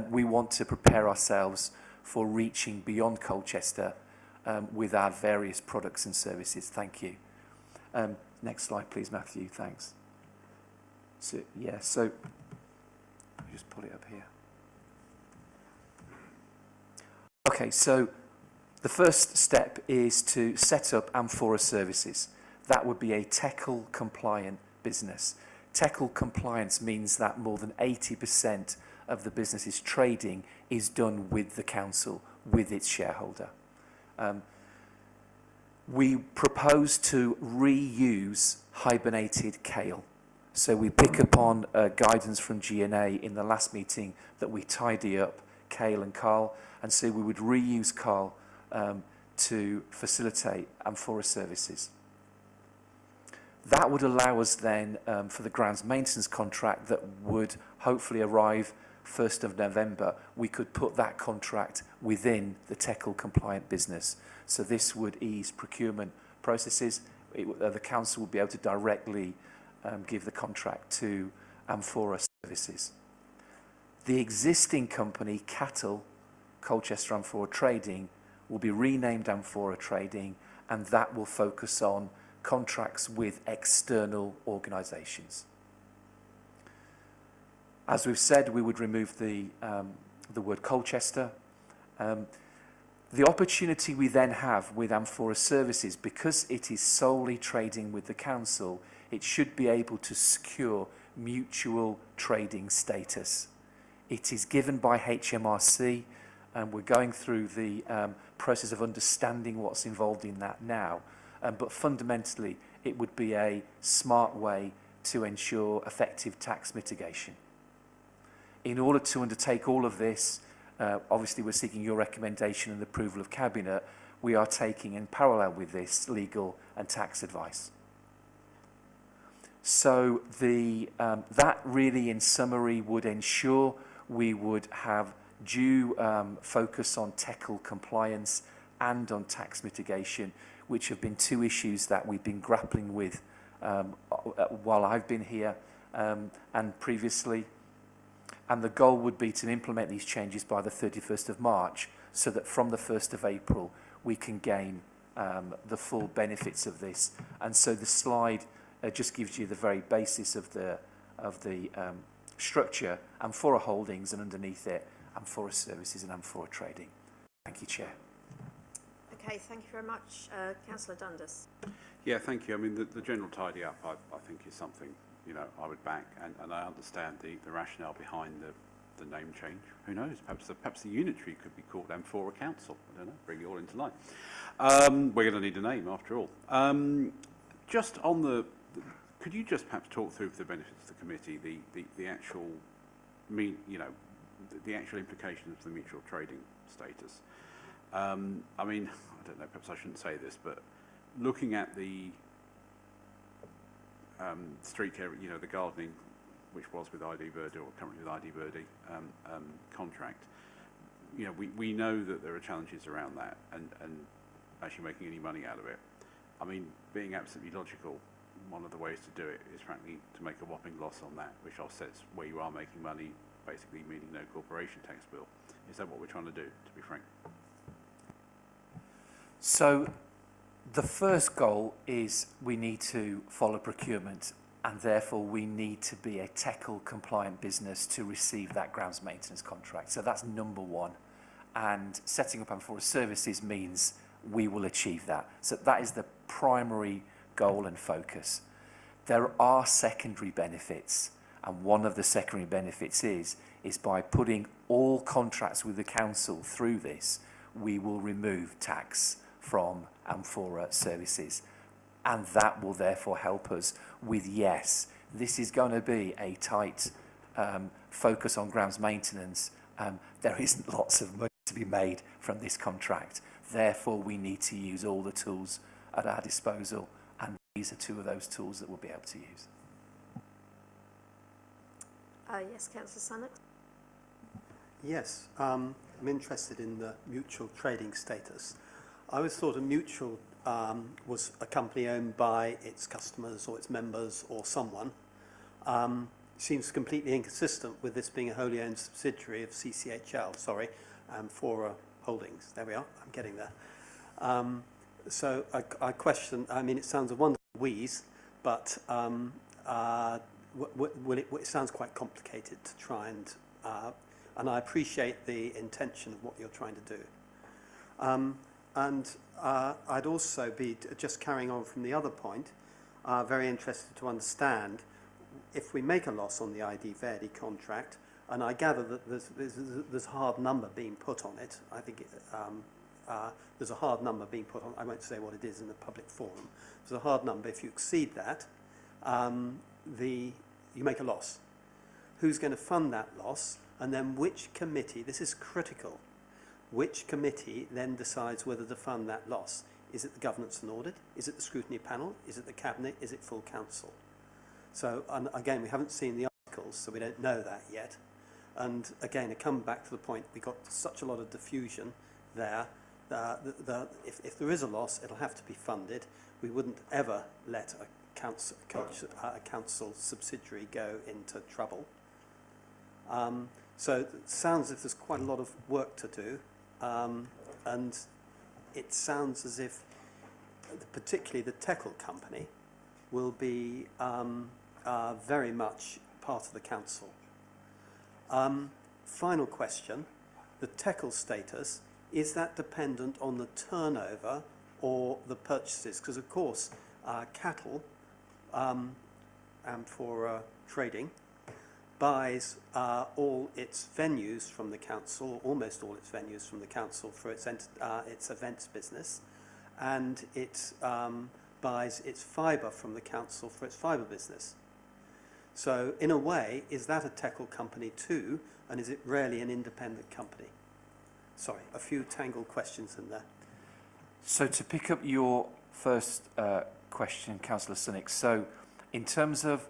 we want to prepare ourselves for reaching beyond Colchester with our various products and services. Thank you. Next slide, please, Matthew. Thanks. So, yeah, so let me just pull it up here. Okay, so the first step is to set up Amphora Services. That would be a TECL compliant business. TECL compliance means that more than 80% of the business's trading is done with the council, with its shareholder. We propose to reuse hibernated kale. So we pick up on guidance from GNA in the last meeting that we tidy up kale and Carl, and so we would reuse Carl to facilitate Amphora Services. That would allow us then for the grounds maintenance contract that would hopefully arrive 1st of November, we could put that contract within the TECL compliant business. So this would ease procurement processes. The council would be able to directly give the contract to Amphora Services. The existing company, Cattle, Colchester Amphora Trading, will be renamed Amphora Trading, and that will focus on contracts with external organisations. As we've said, we would remove the word Colchester. The opportunity we then have with Amphora Services, because it is solely trading with the council, it should be able to secure mutual trading status. It is given by HMRC, and we're going through the process of understanding what's involved in that now. But fundamentally, it would be a smart way to ensure effective tax mitigation. In order to undertake all of this, obviously we're seeking your recommendation and approval of Cabinet. We are taking in parallel with this legal and tax advice. So that really in summary would ensure we would have due focus on TECL compliance and on tax mitigation, which have been 2 issues that we've been grappling with while I've been here and previously. And the goal would be to implement these changes by the 31st of March so that from the 1st of April we can gain the full benefits of this. And so the slide just gives you the very basis of the structure, Amphora Holdings, and underneath it Amphora Services and Amphora Trading. Thank you, Chair. Okay, thank you very much. Councillor Dundas. Yeah, thank you. I mean, the general tidy up, I think, is something, you know, I would back, and I understand the rationale behind the name change. Who knows? Perhaps the unitary could be called Amphora Council. I don't know. Bring it all into line. We're going to need a name after all. Just on could you just perhaps talk through for the benefit of the committee the actual the actual implications of the mutual trading status? I mean, I don't know, perhaps I shouldn't say this, but looking at the street care, you know, the gardening, which was with ID Birdie or currently with ID Birdie contract, you know, we know that there are challenges around that and actually making any money out of it. I mean, being absolutely logical, one of the ways to do it is frankly to make a whopping loss on that, which offsets where you are making money, basically meaning no corporation tax bill. Is that what we're trying to do, to be frank? So the first goal is we need to follow procurement, and therefore we need to be a TECL compliant business to receive that grounds maintenance contract. So that's number one. And setting up Amphora Services means we will achieve that. So that is the primary goal and focus. There are secondary benefits, and one of the secondary benefits is by putting all contracts with the council through this, we will remove tax from Amphora services. And that will therefore help us with, yes, this is going to be a tight focus on grounds maintenance. There isn't lots of money to be made from this contract. Therefore, we need to use all the tools at our disposal, and these are two of those tools that we'll be able to use. Yes, Councillor Sunnock. Yes, I'm interested in the mutual trading status. I always thought a mutual was a company owned by its customers or its members or someone. Seems completely inconsistent with this being a wholly owned subsidiary of CCHL, Amphora Holdings. There we are, I'm getting there. So I question, I mean, it sounds a wonderful wheeze, but it sounds quite complicated to try and I appreciate the intention of what you're trying to do. I'd also be, just carrying on from the other point, very interested to understand if we make a loss on the ID Verdi contract, and I gather that there's a hard number being put on it. I think there's a hard number being put on. I won't say what it is in the public forum. There's a hard number. If you exceed that, you make a loss. Who's going to fund that loss? And then which committee? This is critical. Which committee then decides whether to fund that loss? Is it the Governance and Audit? Is it the Scrutiny Panel? Is it the Cabinet? Is it full Council? So, and again, we haven't seen the articles, so we don't know that yet. And again, I come back to the point, we've got such a lot of diffusion there. If there is a loss, it'll have to be funded. We wouldn't ever let a council subsidiary go into trouble. So it sounds as if there's quite a lot of work to do. And it sounds as if particularly the Teckle company will be very much part of the council. Final question, the Teckle status, is that dependent on the turnover or the purchases? Because of course, cattle, Amphora Trading, buys all its venues from the council, almost all its venues from the council for its events business, and it buys its fibre from the council for its fibre business. So in a way, is that a Teckle company too, and is it really an independent company? Sorry, a few tangled questions in there. So to pick up your first question, Councillor Sunnock, so in terms of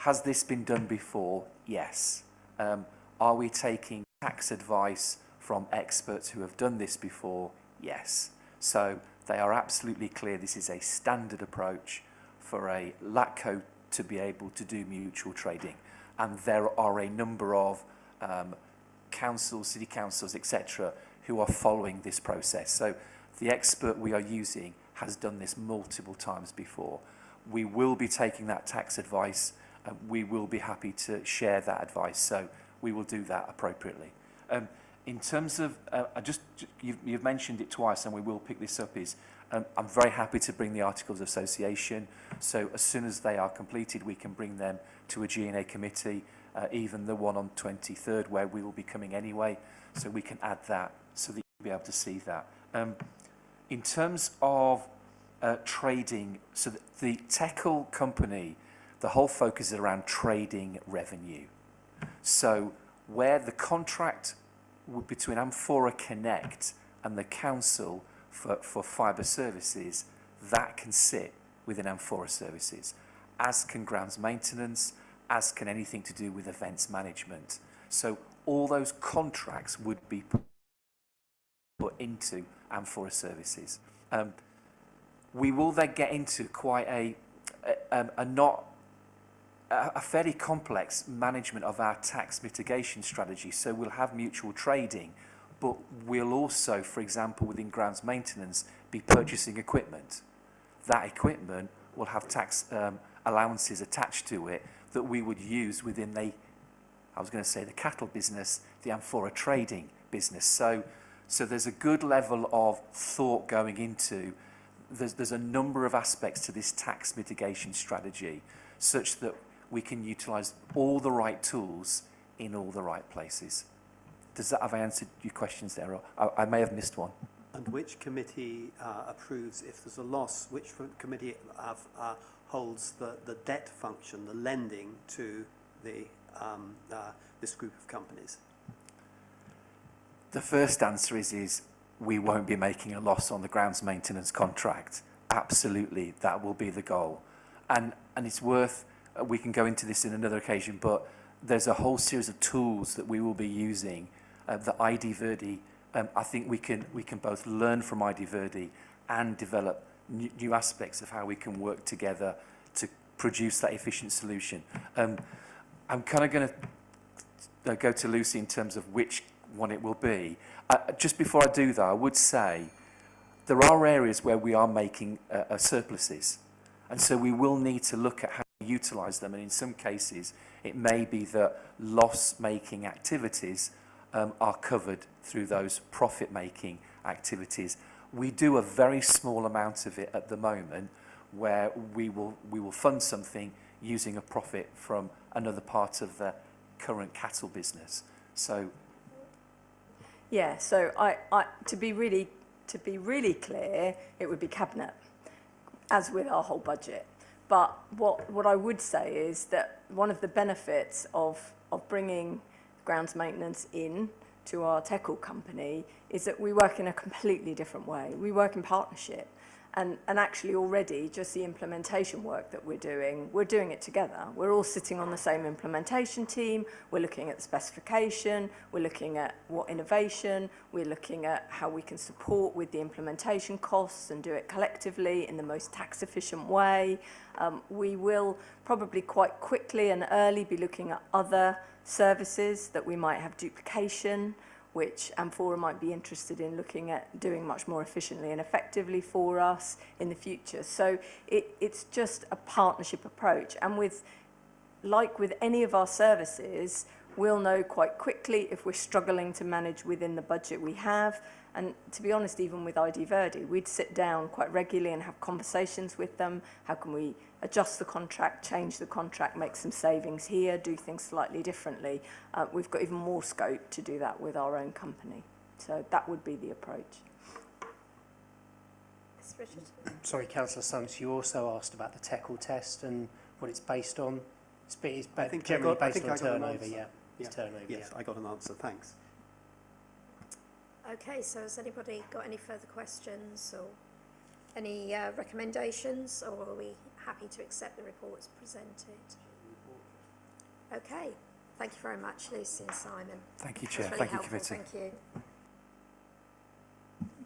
has this been done before? Yes. Are we taking tax advice from experts who have done this before? Yes. So they are absolutely clear this is a standard approach for a LATCO to be able to do mutual trading. And there are a number of councils, city councils, etc., who are following this process. So the expert we are using has done this multiple times before. We will be taking that tax advice. We will be happy to share that advice, so we will do that appropriately. In terms of, you've mentioned it twice, and we will pick this up, is I'm very happy to bring the Articles of Association, so as soon as they are completed, we can bring them to a G&A committee, even the one on 23rd, where we will be coming anyway, so we can add that, so that you'll be able to see that. In terms of trading, so the Teckle company, the whole focus is around trading revenue. So where the contract between Amphora Connect and the council for fibre services, that can sit within Amphora Services, as can grounds maintenance, as can anything to do with events management. So all those contracts would be put into Amphora Services. We will then get into quite a fairly complex management of our tax mitigation strategy. So we'll have mutual trading, but we'll also, for example, within grounds maintenance, be purchasing equipment. That equipment will have tax allowances attached to it that we would use within the cattle business, the Amphora trading business. So there's a good level of thought going into there's a number of aspects to this tax mitigation strategy such that we can utilise all the right tools in all the right places. Have I answered your questions there? Or I may have missed one. And which committee approves if there's a loss? Which committee holds the debt function, the lending to this group of companies? The first answer is we won't be making a loss on the grounds maintenance contract. Absolutely, that will be the goal. And it's worth, we can go into this in another occasion, but there's a whole series of tools that we will be using. The ID Verdi, I think we can both learn from ID Verdi and develop new aspects of how we can work together to produce that efficient solution. I'm kind of going to go to Lucy in terms of which one it will be. Just before I do that, I would say there are areas where we are making surpluses, and so we will need to look at how to utilise them, and in some cases it may be that loss-making activities are covered through those profit-making activities. We do a very small amount of it at the moment where we will fund something using a profit from another part of the current cattle business. So yeah, so I to be really clear, it would be cabinet, as with our whole budget. But what I would say is that one of the benefits of bringing grounds maintenance in to our Teckle company is that we work in a completely different way. We work in partnership. And actually already just the implementation work that we're doing it together. We're all sitting on the same implementation team. We're looking at the specification. We're looking at what innovation. We're looking at how we can support with the implementation costs and do it collectively in the most tax efficient way. We will probably quite quickly and early be looking at other services that we might have duplication, which Amphora might be interested in looking at doing much more efficiently and effectively for us in the future. So it's just a partnership approach. And like with any of our services, we'll know quite quickly if we're struggling to manage within the budget we have. And to be honest, even with ID Verdi, we'd sit down quite regularly and have conversations with them. How can we adjust the contract, change the contract, make some savings here, do things slightly differently? We've got even more scope to do that with our own company. So that would be the approach. Yes, Richard. Sorry, Councillor Sunks, you also asked about the Teckle test and what it's based on. It's generally based on turnover, yeah. It's turnover, yes, I got an answer, thanks. Okay, so has anybody got any further questions or any recommendations, or are we happy to accept the reports presented? Okay, thank you very much, Lucy and Simon. Thank you, Chair. That's really Thank you, helpful. Committee. Thank you.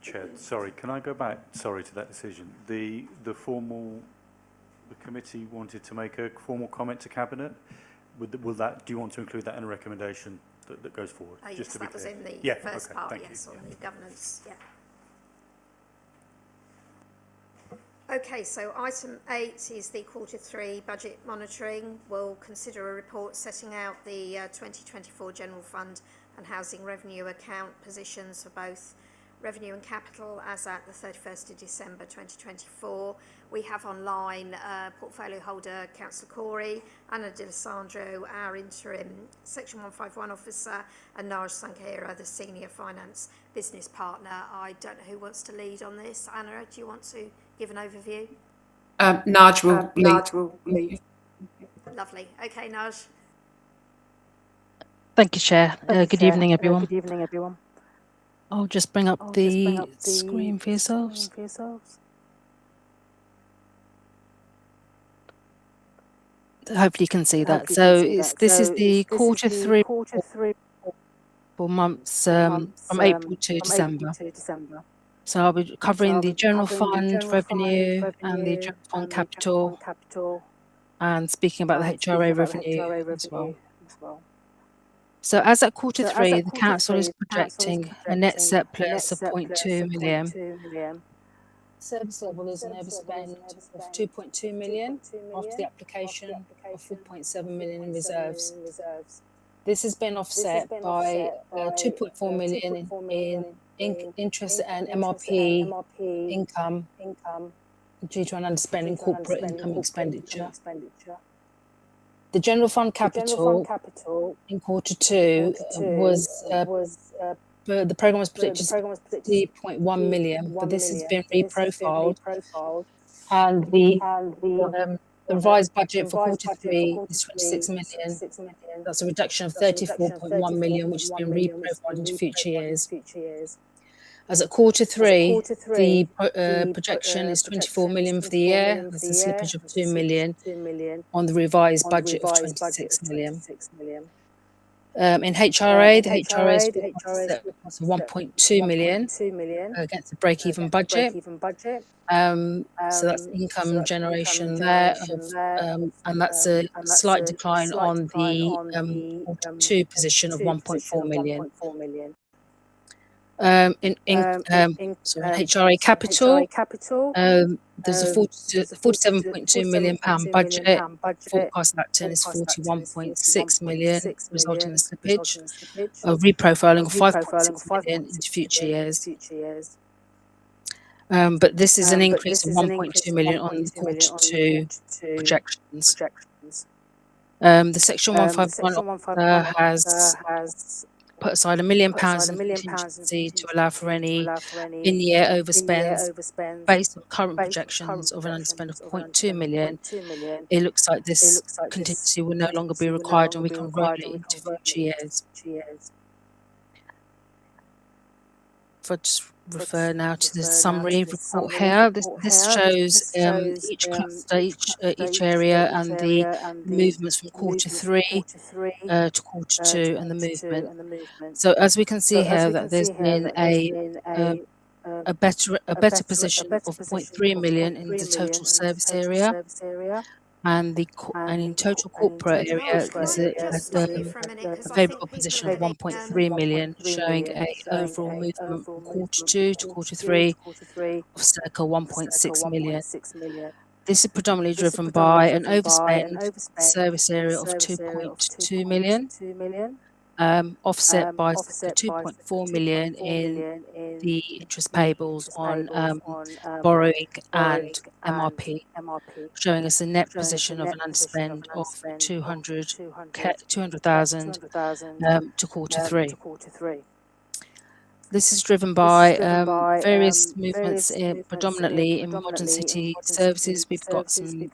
Chair, sorry, can I go back, to that decision? The committee wanted to make a formal comment to Cabinet. Do you want to include that in a recommendation that goes forward? Yes, just to be that was clear. in the Yeah, first okay, part, thank yes, you. on the governance, yeah. Okay, so item 8 is the Q3 budget monitoring. We'll consider a report setting out the 2024 General Fund and Housing Revenue account positions for both revenue and capital as at the 31st of December 2024. We have online portfolio holder Councillor Corey, Anna D'Alessandro, our interim Section 151 officer, and Naj Sankhira, the senior finance business partner. I don't know who wants to lead on this. Anna, do you want to give an overview? Naj will lead. Lovely. Okay, Naj. Thank you, Chair. Good evening, everyone. Good evening, everyone. I'll just bring up the screen for yourselves. Hopefully you can see that. So this is the Q3 for months from April to December. So I'll be covering the General Fund revenue and the General Fund capital and speaking about the HRA revenue as well. So as at Q3, the Council is projecting a net surplus of 0.2 million. Service level is an overspend of 2.2 million after the application of 4.7 million in reserves. This has been offset by 2.4 million in interest and MRP income due to an underspend in corporate income expenditure. The general fund capital in quarter two was the programme was predicted to be 3.1 million, but this has been reprofiled, and the revised budget for quarter three is 26 million. That's a reduction of 34.1 million, which has been reprofiled into future years. As at quarter three, the projection is 24 million for the year. There's a slippage of 2 million on the revised budget of 26 million. In HRA, the HRA is forecast at 1.2 million against a break-even budget. So that's income generation there, and that's a slight decline on the quarter two position of 1.4 million. In HRA capital, there's a 47.2 million pound budget. Forecast outturn is 41.6 million, resulting in a slippage, a reprofiling of 5.6 million into future years. But this is an increase of 1.2 million on the quarter two projections. The Section 151 has put aside £1 million in contingency to allow for any in-year overspends based on current projections of an underspend of 0.2 million. It looks like this contingency will no longer be required, and we can roll it into future years. If I just refer now to the summary report here, this shows each cluster, each area, and the movements from quarter three to quarter two, and the movement. So as we can see here, that there's been a better position of 0.3 million in the total service area, and in total corporate area is a favourable position of 1.3 million, showing a overall movement from quarter two to quarter three of circa 1.6 million. This is predominantly driven by an overspend service area of 2.2 million, offset by 2.4 million in the interest payables on borrowing and MRP, showing us a net position of an underspend of 200,000 to quarter three. This is driven by various movements, predominantly in modern city services. We've got some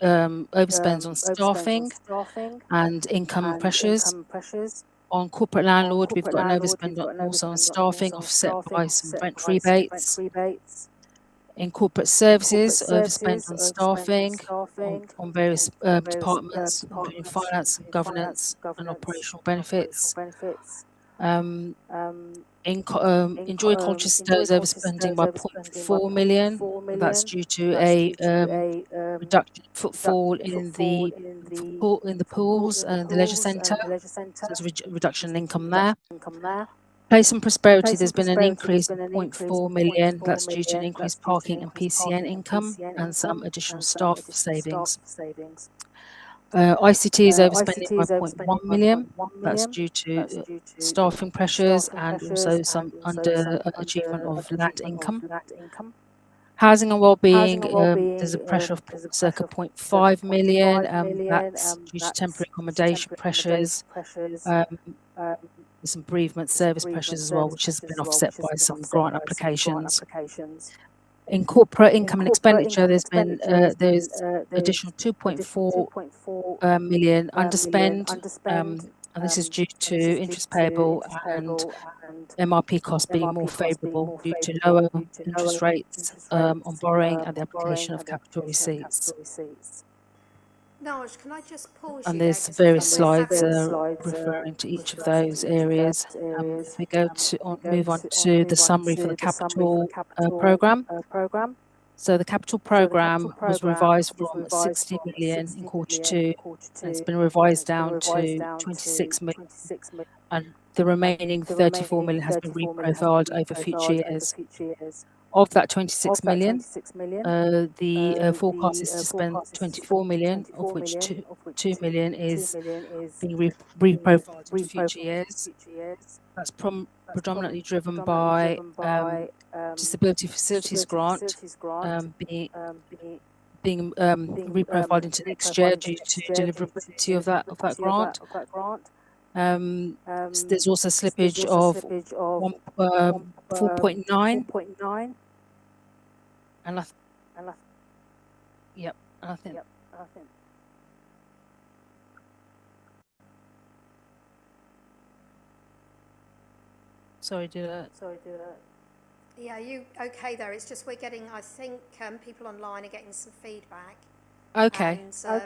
overspends on staffing and income pressures. On corporate landlord, we've got an overspend also on staffing, offset by some rent rebates. In corporate services, overspend on staffing on various departments, including finance and governance and operational benefits. In Joy Colchester's overspending by 0.4 million. That's due to a reduction in footfall in the pools and the leisure centre. So there's a reduction in income there. Place and Prosperity, there's been an increase of 0.4 million. That's due to an increased parking and PCN income and some additional staff savings. ICT is overspending by 0.1 million. That's due to staffing pressures and also some underachievement of land income. Housing and Wellbeing, there's a pressure of circa 0.5 million. That's due to temporary accommodation pressures. Some bereavement service pressures as well, which has been offset by some grant applications. In corporate income and expenditure, there's additional 2.4 million underspend, and this is due to interest payable and MRP costs being more favourable due to lower interest rates on borrowing and the application of capital receipts. Naj, can I just pause you? And there's various slides referring to each of those areas. If we move on to the summary for the capital programme. So the capital programme was revised from 60 million in quarter two, and it's been revised down to 26 million, and the remaining 34 million has been reprofiled over future years. of that 26 million, the forecast is to spend 24 million, of which 2 million is being reprofiled into future years. That's predominantly driven by Disability Facilities Grant being reprofiled into next year due to deliverability of that grant. There's also slippage of 4.9, and I think sorry, Yeah, you okay there? It's just we're getting, I think people online are getting some feedback. okay. And, So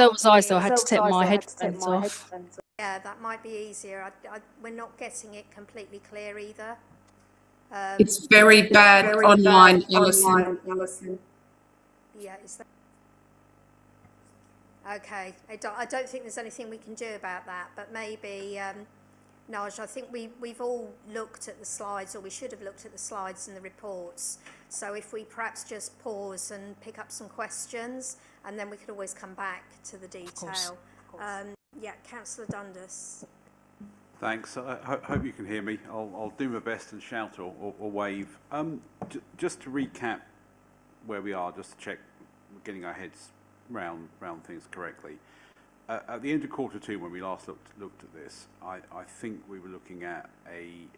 was I, so I had to take my headphones off. Yeah, that might be easier. We're not getting it completely clear either. It's very bad online, Alison. Yeah, is that okay? I don't think there's anything we can do about that, but maybe, Naj, I think we've all looked at the slides, or we should have looked at the slides and the reports. So if we perhaps just pause and pick up some questions, and then we could always come back to the detail. Yeah, Councillor Dundas. Thanks. I hope you can hear me. I'll do my best and shout or wave. Just to recap where we are, just to check we're getting our heads round things correctly. At the end of Q2, when we last looked at this, I think we were looking at an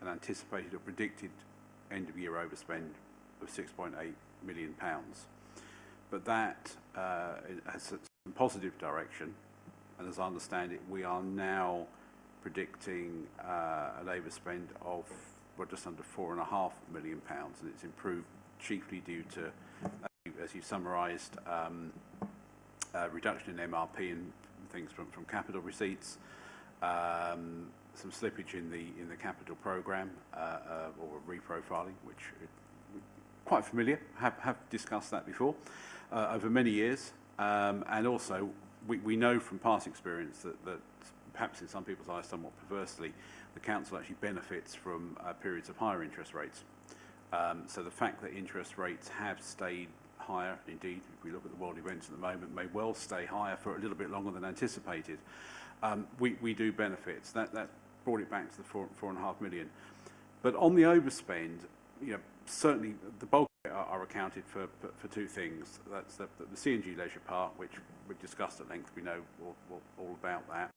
anticipated or predicted end of year overspend of £6.8 million. But that has some positive direction, and as I understand it, we are now predicting an overspend of just under £4.5 million, and it's improved chiefly due to, as you summarised, reduction in MRP and things from capital receipts, some slippage in the capital programme or reprofiling, which quite familiar, have discussed that before over many years, and also we know from past experience that perhaps in some people's eyes somewhat perversely, the council actually benefits from periods of higher interest rates. So the fact that interest rates have stayed higher, indeed, if we look at the world events at the moment, may well stay higher for a little bit longer than anticipated. We do benefit. So that brought it back to the £4.5 million. But on the overspend, certainly the bulk of it are accounted for two things. That's the CNG Leisure Park, which we discussed at length. We know all about that.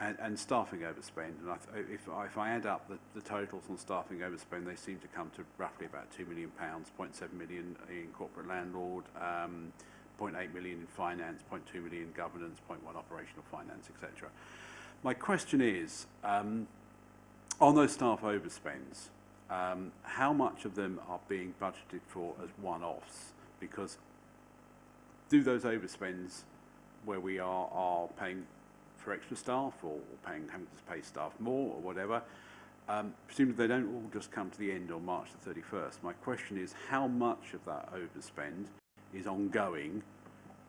And staffing overspend, and if I add up the totals on staffing overspend, they seem to come to roughly about £2 million, 0.7 million in corporate landlord, 0.8 million in finance, 0.2 million in governance, 0.1 operational finance, etc. My question is, on those staff overspends, how much of them are being budgeted for as one-offs? Because do those overspends where we are paying for extra staff or having to pay staff more or whatever, presumably they don't all just come to the end on March the 31st. My question is, how much of that overspend is ongoing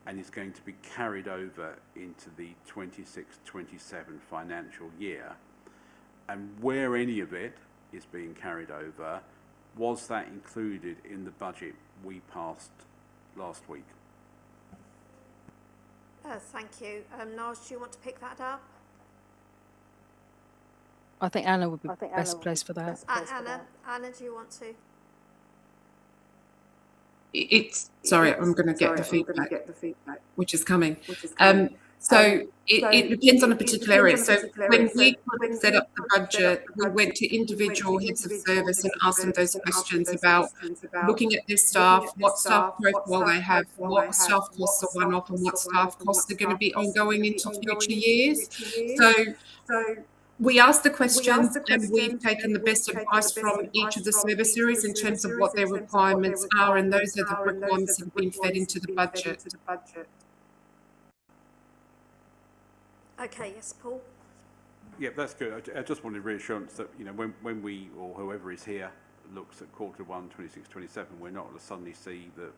and is going to be carried over into the 26-27 financial year? And where any of it is being carried over, was that included in the budget we passed last week? Thank you. Naj, do you want to pick that up? I think Anna would be best placed for that. Anna, do you want to? Sorry, I'm going to get the feedback, which is coming. So it depends on a particular area. So when we set up the budget, we went to individual heads of service and asked them those questions about looking at their staff, what staff profile they have, what staff costs are one-off, and what staff costs are going to be ongoing into future years. So we asked the questions, and we've taken the best advice from each of the service areas in terms of what their requirements are, and those are the requirements that have been fed into the budget. Okay, yes, Paul. Yeah, that's good. I just wanted reassurance that when we or whoever is here looks at Q1 26-27, we're not going to suddenly see that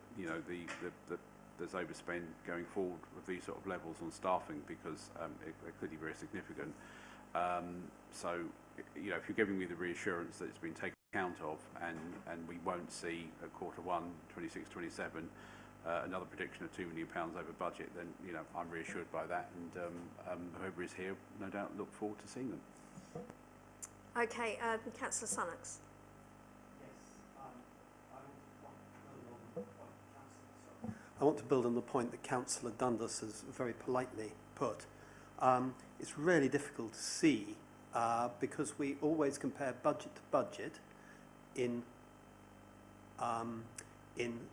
there's overspend going forward with these sort of levels on staffing, because they're clearly very significant. So if you're giving me the reassurance that it's been taken account of, and we won't see at Q1 26-27 another prediction of £2 million over budget, then I'm reassured by that, and whoever is here, no doubt, look forward to seeing them. Okay, Councillor Sunnox. I want to build on the point that Councillor Dundas has very politely put. It's really difficult to see because we always compare budget to budget in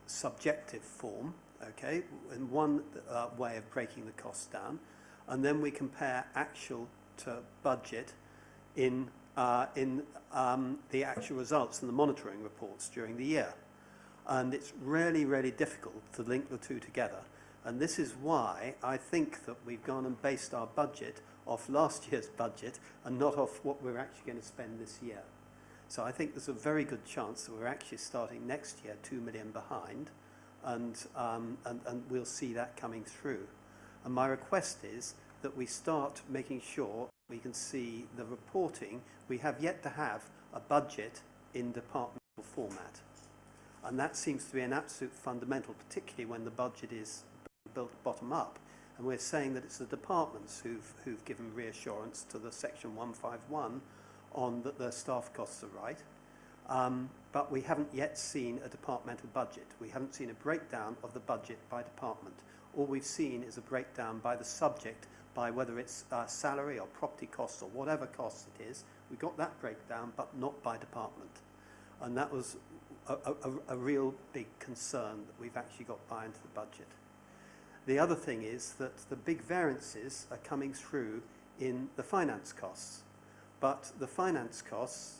subjective form, okay, in one way of breaking the costs down, and then we compare actual to budget in the actual results and the monitoring reports during the year. And it's really, really difficult to link the two together. And this is why I think that we've gone and based our budget off last year's budget and not off what we're actually going to spend this year. So I think there's a very good chance that we're actually starting next year 2 million behind, and we'll see that coming through. And my request is that we start making sure we can see the reporting. We have yet to have a budget in departmental format. And that seems to be an absolute fundamental, particularly when the budget is built bottom up. And we're saying that it's the departments who've given reassurance to the Section 151 on that their staff costs are right. But we haven't yet seen a departmental budget. We haven't seen a breakdown of the budget by department. All we've seen is a breakdown by the subject, by whether it's salary or property costs or whatever costs it is. We got that breakdown, but not by department. And that was a real big concern that we've actually got by into the budget. The other thing is that the big variances are coming through in the finance costs. But the finance costs,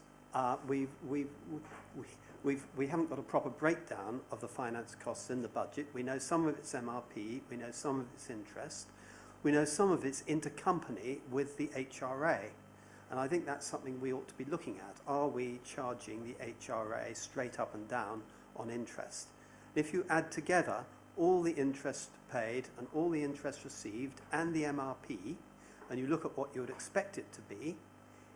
we haven't got a proper breakdown of the finance costs in the budget. We know some of it's MRP, we know some of it's interest, we know some of it's intercompany with the HRA. And I think that's something we ought to be looking at. Are we charging the HRA straight up and down on interest? If you add together all the interest paid and all the interest received and the MRP, and you look at what you would expect it to be,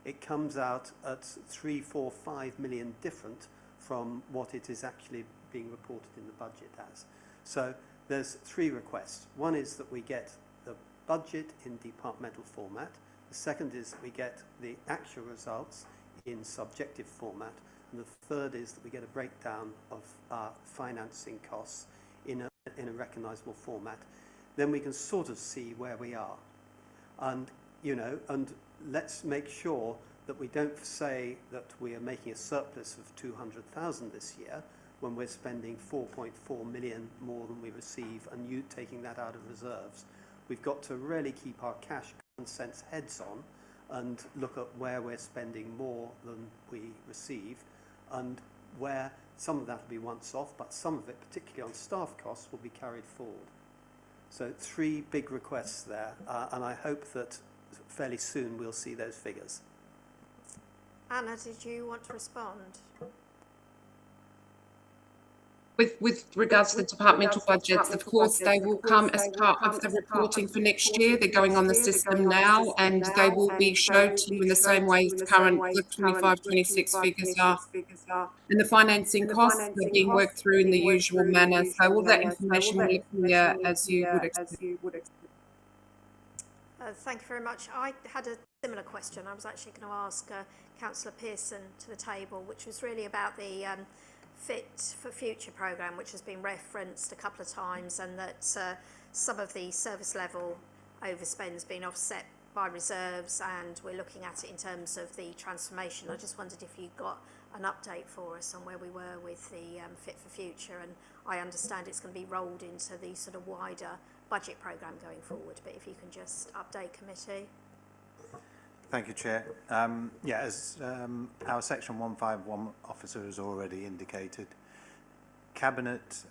it comes out at 3, 4, 5 million different from what it is actually being reported in the budget as. So there's 3 requests. One is that we get the budget in departmental format. The second is that we get the actual results in subjective format. And the third is that we get a breakdown of financing costs in a recognisable format. Then we can sort of see where we are. And, and let's make sure that we don't say that we are making a surplus of 200,000 this year when we're spending 4.4 million more than we receive and you taking that out of reserves. We've got to really keep our cash sense heads on and look at where we're spending more than we receive and where some of that will be once off, but some of it, particularly on staff costs, will be carried forward. So 3 big requests there, and I hope that fairly soon we'll see those figures. Anna, did you want to respond? With regards to the departmental budgets, of course, they will come as part of the reporting for next year. They're going on the system now, and they will be showed to you in the same way as the current 25-26 figures are. And the financing costs are being worked through in the usual manner. So all that information will appear as you would expect. Thank you very much. I had a similar question. I was actually going to ask Councillor Pearson to the table, which was really about the Fit for Future programme, which has been referenced a couple of times, and that some of the service level overspend has been offset by reserves, and we're looking at it in terms of the transformation. I just wondered if you got an update for us on where we were with the Fit for Future, and I understand it's going to be rolled into the sort of wider budget programme going forward, but if you can just update committee. Thank you, Chair. As our Section 151 officer has already indicated, Cabinet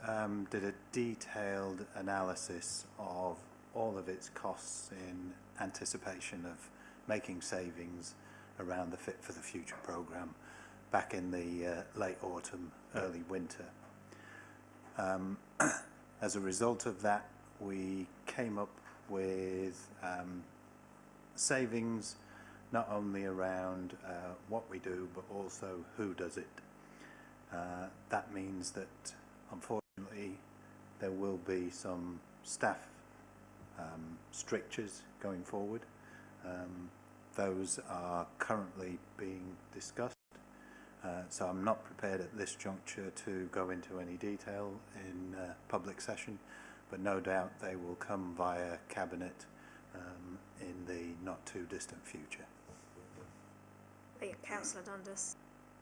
did a detailed analysis of all of its costs in anticipation of making savings around the Fit for the Future programme back in the late autumn, early winter. As a result of that, we came up with savings not only around what we do, but also who does it. That means that, unfortunately, there will be some staff strictures going forward. Those are currently being discussed. So I'm not prepared at this juncture to go into any detail in public session, but no doubt they will come via Cabinet in the not too distant future. Councillor Dundas.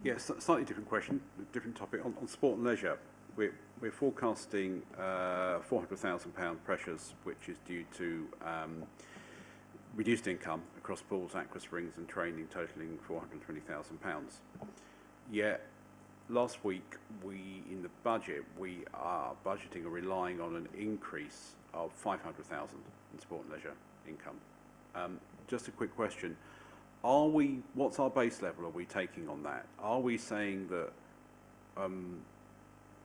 Yes, slightly different question, different topic. On sport and leisure, we're forecasting £400,000 pressures, which is due to reduced income across pools, aqua springs and training, totalling £420,000. Yet last week, in the budget, we are budgeting or relying on an increase of 500,000 in sport and leisure income. Just a quick question. What's our base level are we taking on that? Are we saying that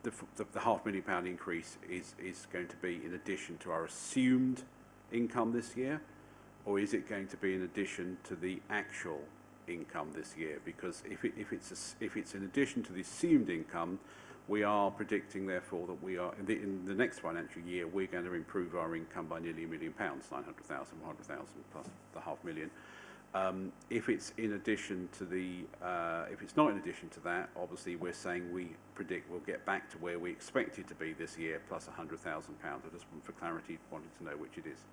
the £500,000 increase is going to be in addition to our assumed income this year? Or is it going to be in addition to the actual income this year? Because if it's in addition to the assumed income, we are predicting therefore that we are in the next financial year we're going to improve our income by nearly £1 million, 900,000, 100,000 plus the £500,000. If it's in addition to if it's not in addition to that, obviously we're saying we predict we'll get back to where we expected to be this year plus £100,000. I just, for clarity, wanted to know which it is.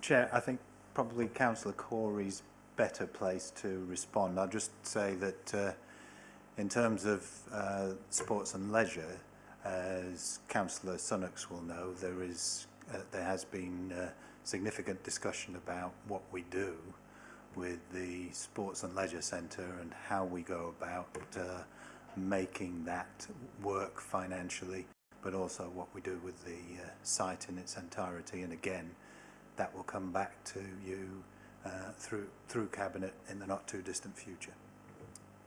Chair, I think probably Councillor Corey's better placed to respond. I'll just say that in terms of sports and leisure, as Councillor Sunnox will know, there has been significant discussion about what we do with the Sports and Leisure Centre and how we go about making that work financially, but also what we do with the site in its entirety. And again, that will come back to you through Cabinet in the not too distant future.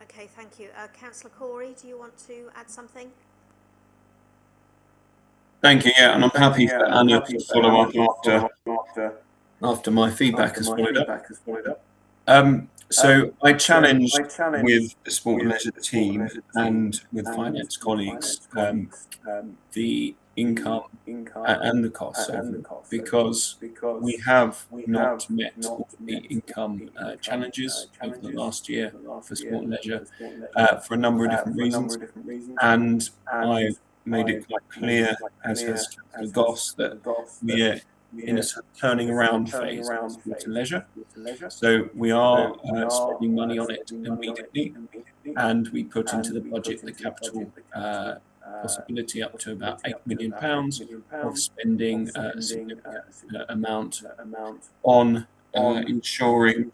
Okay, thank you. Councillor Corey, do you want to add something? Thank you, yeah, and I'm happy for Anna to follow up after my feedback has followed up. So I challenged with the Sport and Leisure team and with finance colleagues the income and the costs because we have not met all the income challenges over the last year for Sport and Leisure for a number of different reasons, and I've made it quite clear, as has Councillor Goss, that we're in a sort of turning around phase of Sport and Leisure. So we are spending money on it immediately, and we put into the budget the capital possibility up to about £8 million of spending a significant amount on ensuring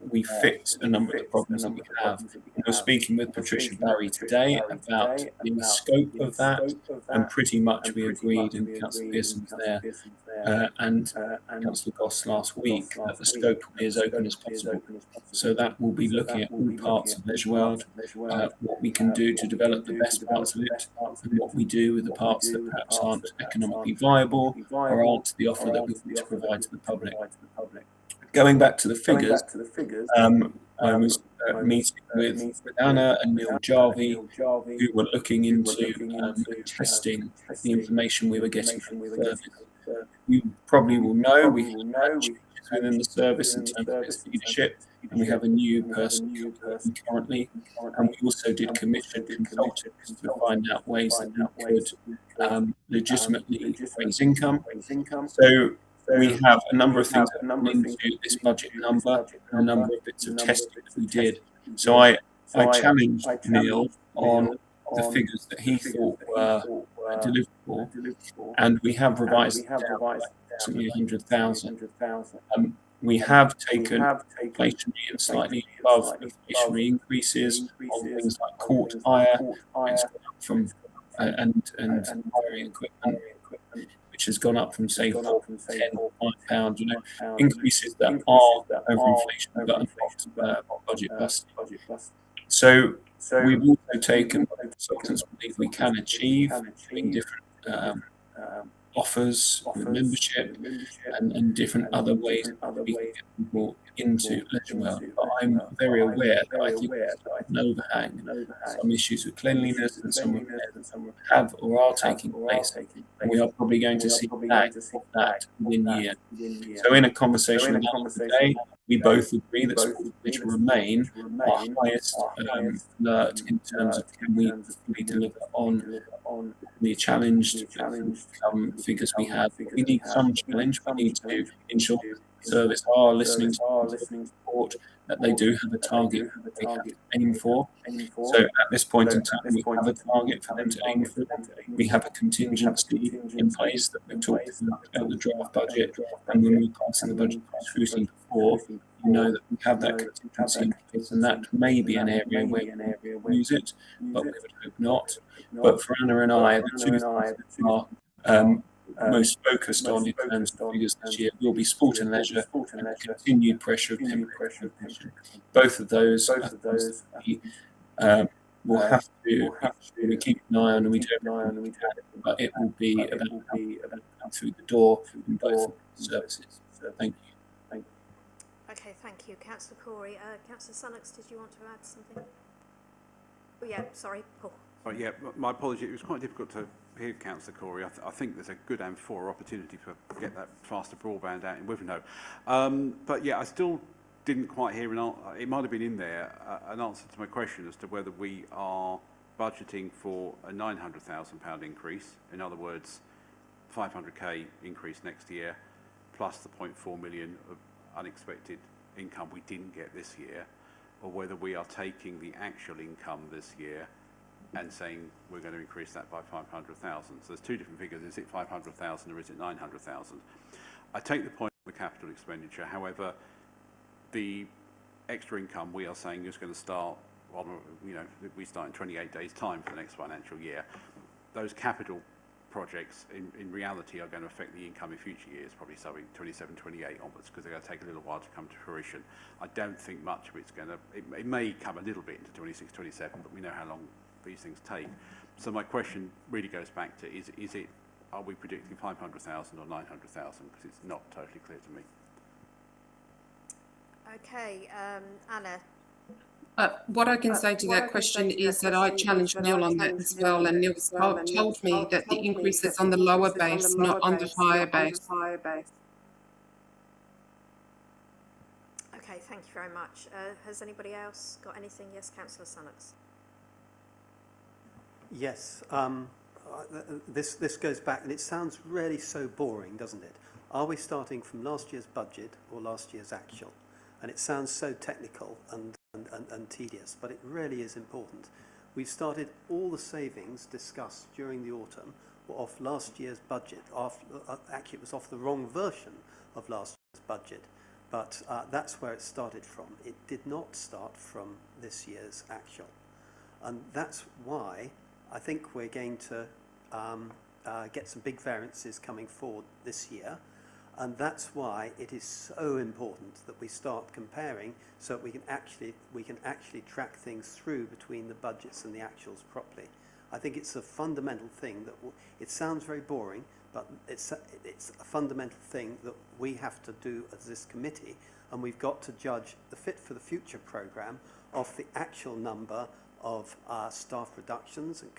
we fix a number of the problems that we have. I was speaking with Patricia Barry today about the scope of that, and pretty much we agreed, and Councillor Pearson was there, and Councillor Goss last week, that the scope will be as open as possible. So that will be looking at all parts of Leisure World, what we can do to develop the best parts of it, and what we do with the parts that perhaps aren't economically viable or aren't the offer that we want to provide to the public. Going back to the figures, I was meeting with Anna and Neil Jarvie, who were looking into testing the information we were getting from the service. You probably will know we have changes within the service in terms of its leadership, and we have a new person currently, and we also did commission consultants to find out ways that we could legitimately raise income. So we have a number of things that come into this budget number, and a number of bits of testing that we did. So I challenged Neil on the figures that he thought were deliverable, and we have revised it down by approximately 100,000. We have taken inflationary and slightly above inflationary increases on things like court hire, from and hiring equipment, which has gone up from say £4 to £10, increases that are over inflation but are not budget busting. So we've also taken what consultants believe we can achieve in different offers, with membership, and different other ways we can get people into Leisure Well. But I'm very aware that I think there's an overhang, some issues with cleanliness and some repairs have or are taking place. And we are probably going to see that within year. So in a conversation with Alan today, we both agree that sports which remain our highest alert in terms of can we fully deliver on the challenged figures we have. We need some challenge. We need to ensure that the service are listening to support, that they do have a target we have to aim for. So at this point in time, we have a target for them to aim for. We have a contingency in place that we've talked about the draft budget, and when we're passing the budget scrutiny before, you know that we have that contingency in place, and that may be an area where we use it, but we would hope not. But for Anna and I, the two things that are most focused on in terms of figures this year will be sport and leisure and the continued pressure of temporary competition. Both of those are things that we will have to we keep an eye on, and we do everything we can, but it will be about through the door in both services. So thank you. Okay, thank you. Councillor Corey. Councillor Sunnox, did you want to add something? Oh, yeah, sorry, Paul. Oh, yeah, my apology. It was quite difficult to hear Councillor Corey. I think there's a good and4 opportunity to get that faster broadband out in Wivenhoe. But yeah, I still didn't quite hear it might have been in there, an answer to my question as to whether we are budgeting for a £900,000 increase, in other words, 500k increase next year, plus the 0.4 million of unexpected income we didn't get this year, or whether we are taking the actual income this year and saying we're going to increase that by 500,000. So there's two different figures. Is it 500,000 or is it 900,000? I take the point of the capital expenditure. However, the extra income we are saying is going to start, we start in 28 days' time for the next financial year. Those capital projects in reality are going to affect the income in future years, probably starting 27, 28 onwards, because they're going to take a little while to come to fruition. I don't think much of it's going to, it may come a little bit into 26, 27, but we know how long these things take. So my question really goes back to, are we predicting 500,000 or 900,000? Because it's not totally clear to me. Okay, Anna. What I can say to that question is that I challenged Neil on that as well, and Neil told me that the increase is on the lower base, not on the higher base. Okay, thank you very much. Has anybody else got anything? Yes, Councillor Sunnox. Yes, this goes back, and it sounds really so boring, doesn't it? Are we starting from last year's budget or last year's actual? And it sounds so technical and tedious, but it really is important. We've started all the savings discussed during the autumn were off last year's budget. Actually, it was off the wrong version of last year's budget, but that's where it started from. It did not start from this year's actual. And that's why I think we're going to get some big variances coming forward this year. And that's why it is so important that we start comparing, so that we can actually track things through between the budgets and the actuals properly. I think it's a fundamental thing that it sounds very boring, but it's a fundamental thing that we have to do as this committee, and we've got to judge the Fit for the Future programme off the actual number of staff reductions and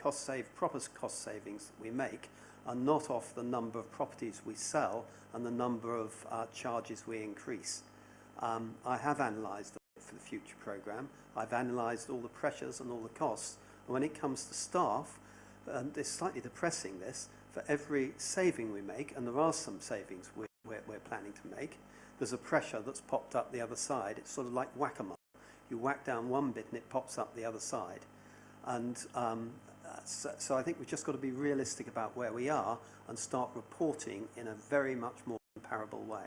proper cost savings that we make, and not off the number of properties we sell and the number of charges we increase. I have analysed the Fit for the Future programme. I've analysed all the pressures and all the costs. And when it comes to staff, it's slightly depressing this, for every saving we make, and there are some savings we're planning to make, there's a pressure that's popped up the other side. It's sort of like whack-a-mole. You whack down one bit and it pops up the other side. And so I think we've just got to be realistic about where we are and start reporting in a very much more comparable way.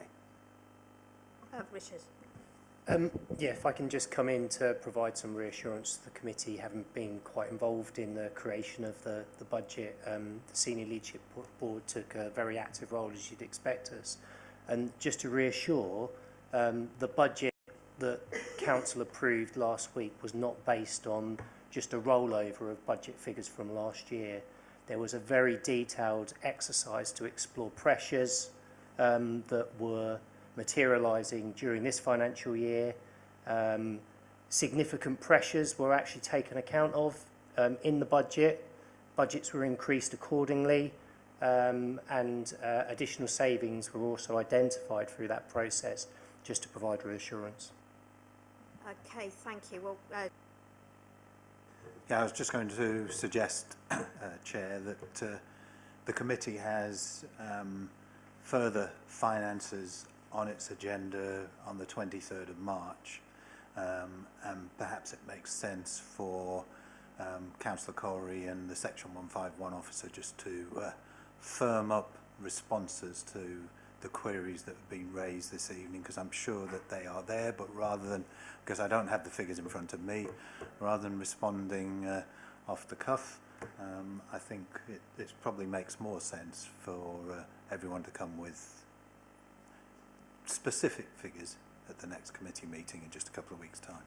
Richard. Yeah, if I can just come in to provide some reassurance to the committee, having been quite involved in the creation of the budget. The Senior Leadership Board took a very active role, as you'd expect us. And just to reassure, the budget that Council approved last week was not based on just a rollover of budget figures from last year. there was a very detailed exercise to explore pressures that were materialising during this financial year. Significant pressures were actually taken account of in the budget. Budgets were increased accordingly, and additional savings were also identified through that process, just to provide reassurance. Okay, thank you. Well, yeah, I was just going to suggest, Chair, that the committee has further finances on its agenda on the 23rd of March, and perhaps it makes sense for Councillor Corey and the Section 151 officer just to firm up responses to the queries that have been raised this evening, because I'm sure that they are there, but rather than, because I don't have the figures in front of me, rather than responding off the cuff, I think it probably makes more sense for everyone to come with specific figures at the next committee meeting in just a couple of weeks' time.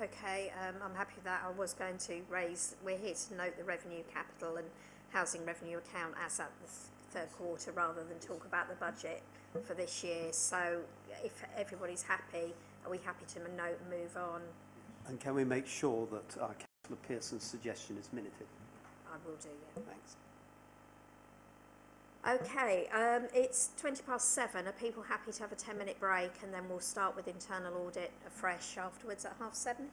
okay, I'm happy with that. I was going to raise, we're here to note the revenue capital and housing revenue account as at the third quarter rather than talk about the budget for this year. So if everybody's happy, are we happy to note and move on? And can we make sure that Councillor Pearson's suggestion is minuted? I will do, yeah. Thanks. Okay, it's 7:20. Are people happy to have a 10-minute break, and then we'll start with internal audit afresh afterwards at 7:30?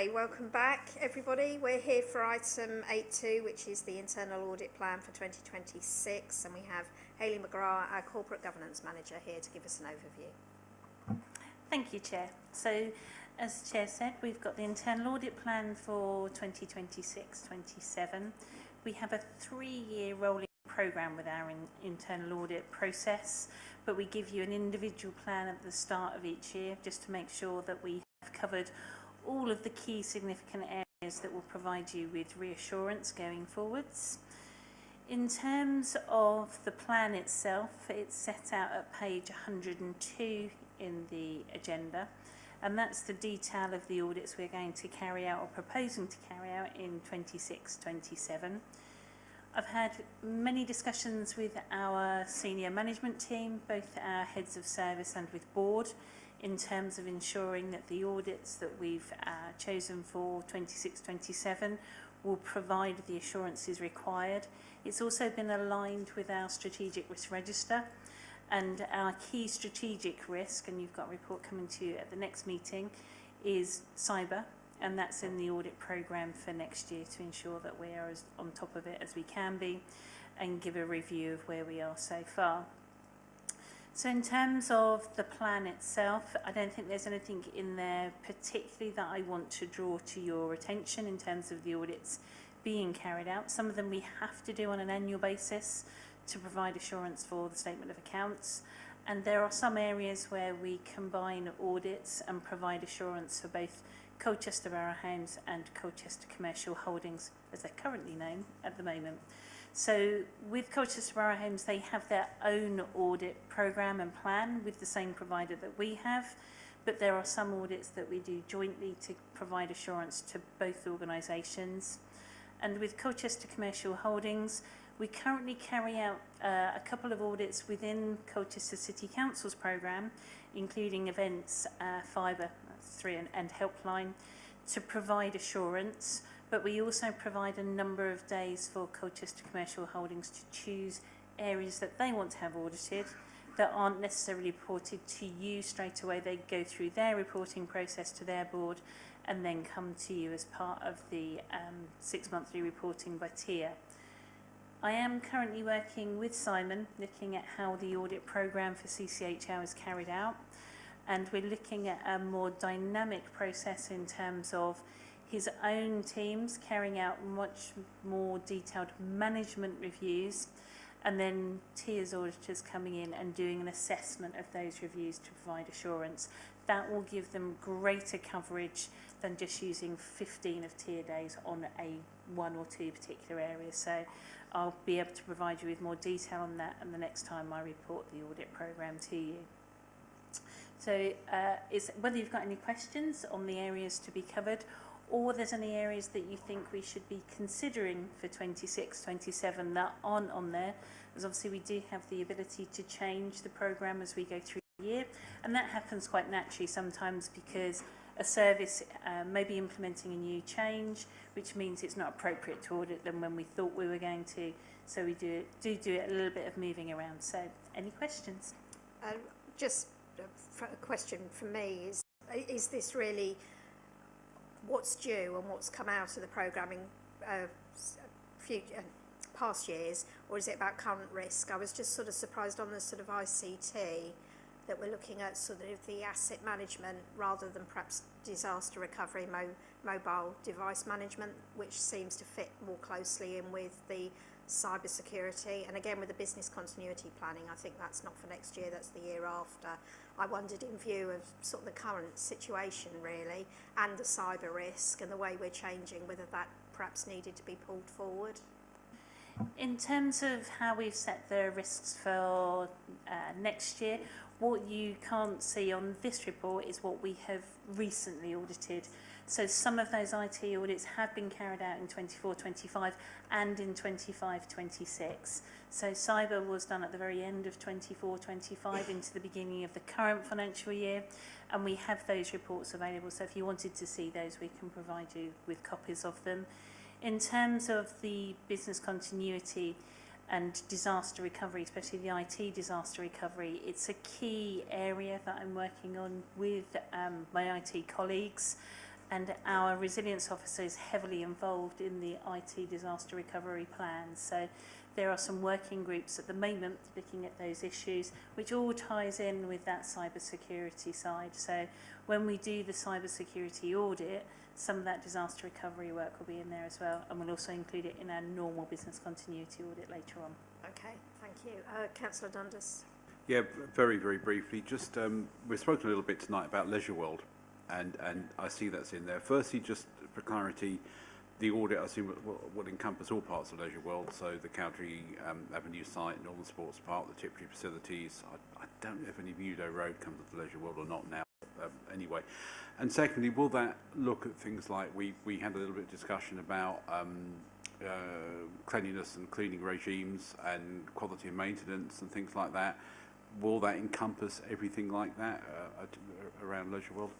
Hey, welcome back, everybody. We're here for item 8.2, which is the internal audit plan for 2026, and we have Hayley McGrath, our corporate governance manager, here to give us an overview. Thank you, Chair. So, as the Chair said, we've got the internal audit plan for 2026-27. We have a 3-year rolling programme with our internal audit process, but we give you an individual plan at the start of each year just to make sure that we have covered all of the key significant areas that will provide you with reassurance going forwards. In terms of the plan itself, it's set out at page 102 in the agenda, and that's the detail of the audits we're going to carry out or proposing to carry out in 26-27. I've had many discussions with our senior management team, both our heads of service and with board, in terms of ensuring that the audits that we've chosen for 26-27 will provide the assurances required. It's also been aligned with our strategic risk register, and our key strategic risk, and you've got a report coming to you at the next meeting, is cyber, and that's in the audit programme for next year to ensure that we are as on top of it as we can be and give a review of where we are so far. So in terms of the plan itself, I don't think there's anything in there particularly that I want to draw to your attention in terms of the audits being carried out. Some of them we have to do on an annual basis to provide assurance for the statement of accounts. And there are some areas where we combine audits and provide assurance for both Colchester Borough Homes and Colchester Commercial Holdings, as they're currently known at the moment. So with Colchester Borough Homes, they have their own audit programme and plan with the same provider that we have, but there are some audits that we do jointly to provide assurance to both organisations. And with Colchester Commercial Holdings, we currently carry out a couple of audits within Colchester City Council's programme, including events, fibre, 3 and helpline, to provide assurance. But we also provide a number of days for Colchester Commercial Holdings to choose areas that they want to have audited that aren't necessarily reported to you straight away. They go through their reporting process to their board and then come to you as part of the 6-monthly reporting by tier. I am currently working with Simon, looking at how the audit programme for CCHL is carried out, and we're looking at a more dynamic process in terms of his own teams carrying out much more detailed management reviews, and then TIER's auditors coming in and doing an assessment of those reviews to provide assurance. That will give them greater coverage than just using 15 of TIER days on a 1 or 2 particular areas. So I'll be able to provide you with more detail on that and the next time I report the audit programme to you. So whether you've got any questions on the areas to be covered, or there's any areas that you think we should be considering for 26-27 that aren't on there, as obviously we do have the ability to change the programme as we go through the year, and that happens quite naturally sometimes because a service may be implementing a new change, which means it's not appropriate to audit them when we thought we were going to, so we do it a little bit of moving around. So any questions? Just a question from me is this really what's due and what's come out of the programming past years, or is it about current risk? I was just sort of surprised on the sort of ICT that we're looking at sort of the asset management rather than perhaps disaster recovery, mobile device management, which seems to fit more closely in with the cyber security. And again, with the business continuity planning, I think that's not for next year, that's the year after. I wondered, in view of sort of the current situation really, and the cyber risk and the way we're changing, whether that perhaps needed to be pulled forward. In terms of how we've set the risks for next year, what you can't see on this report is what we have recently audited. So some of those IT audits have been carried out in 24-25 and in 25-26. So cyber was done at the very end of 24-25 into the beginning of the current financial year, and we have those reports available. So if you wanted to see those, we can provide you with copies of them. In terms of the business continuity and disaster recovery, especially the IT disaster recovery, it's a key area that I'm working on with my IT colleagues. and our resilience officer is heavily involved in the IT disaster recovery plans. So there are some working groups at the moment looking at those issues, which all ties in with that cybersecurity side. So when we do the cybersecurity audit, some of that disaster recovery work will be in there as well, and we'll also include it in our normal business continuity audit later on. Okay, thank you. Councillor Dundas. Yeah, very, very briefly. Just we've spoken a little bit tonight about Leisure World, and I see that's in there. Firstly, just for clarity, the audit I assume will encompass all parts of Leisure World, so the Cowdrey Avenue site, Northern Sports Park, the Tiptree facilities. I don't know if any Mudo Road comes with the Leisure World or not now. Anyway, and secondly, will that look at things like we had a little bit of discussion about cleanliness and cleaning regimes and quality of maintenance and things like that? Will that encompass everything like that around Leisure World?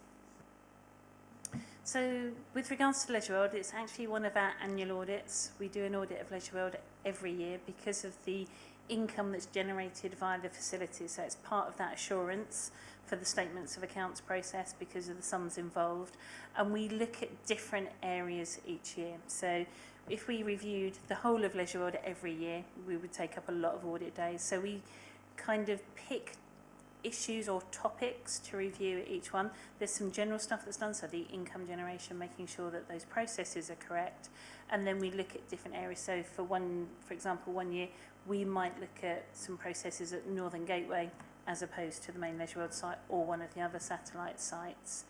So with regards to Leisure World, it's actually one of our annual audits. We do an audit of Leisure World every year because of the income that's generated via the facilities. So it's part of that assurance for the statements of accounts process because of the sums involved. And we look at different areas each year. So if we reviewed the whole of Leisure World every year, we would take up a lot of audit days. So we kind of pick issues or topics to review at each one. There's some general stuff that's done, so the income generation, making sure that those processes are correct, and then we look at different areas. So for example, one year we might look at some processes at Northern Gateway as opposed to the main Leisure World site or one of the other satellite sites.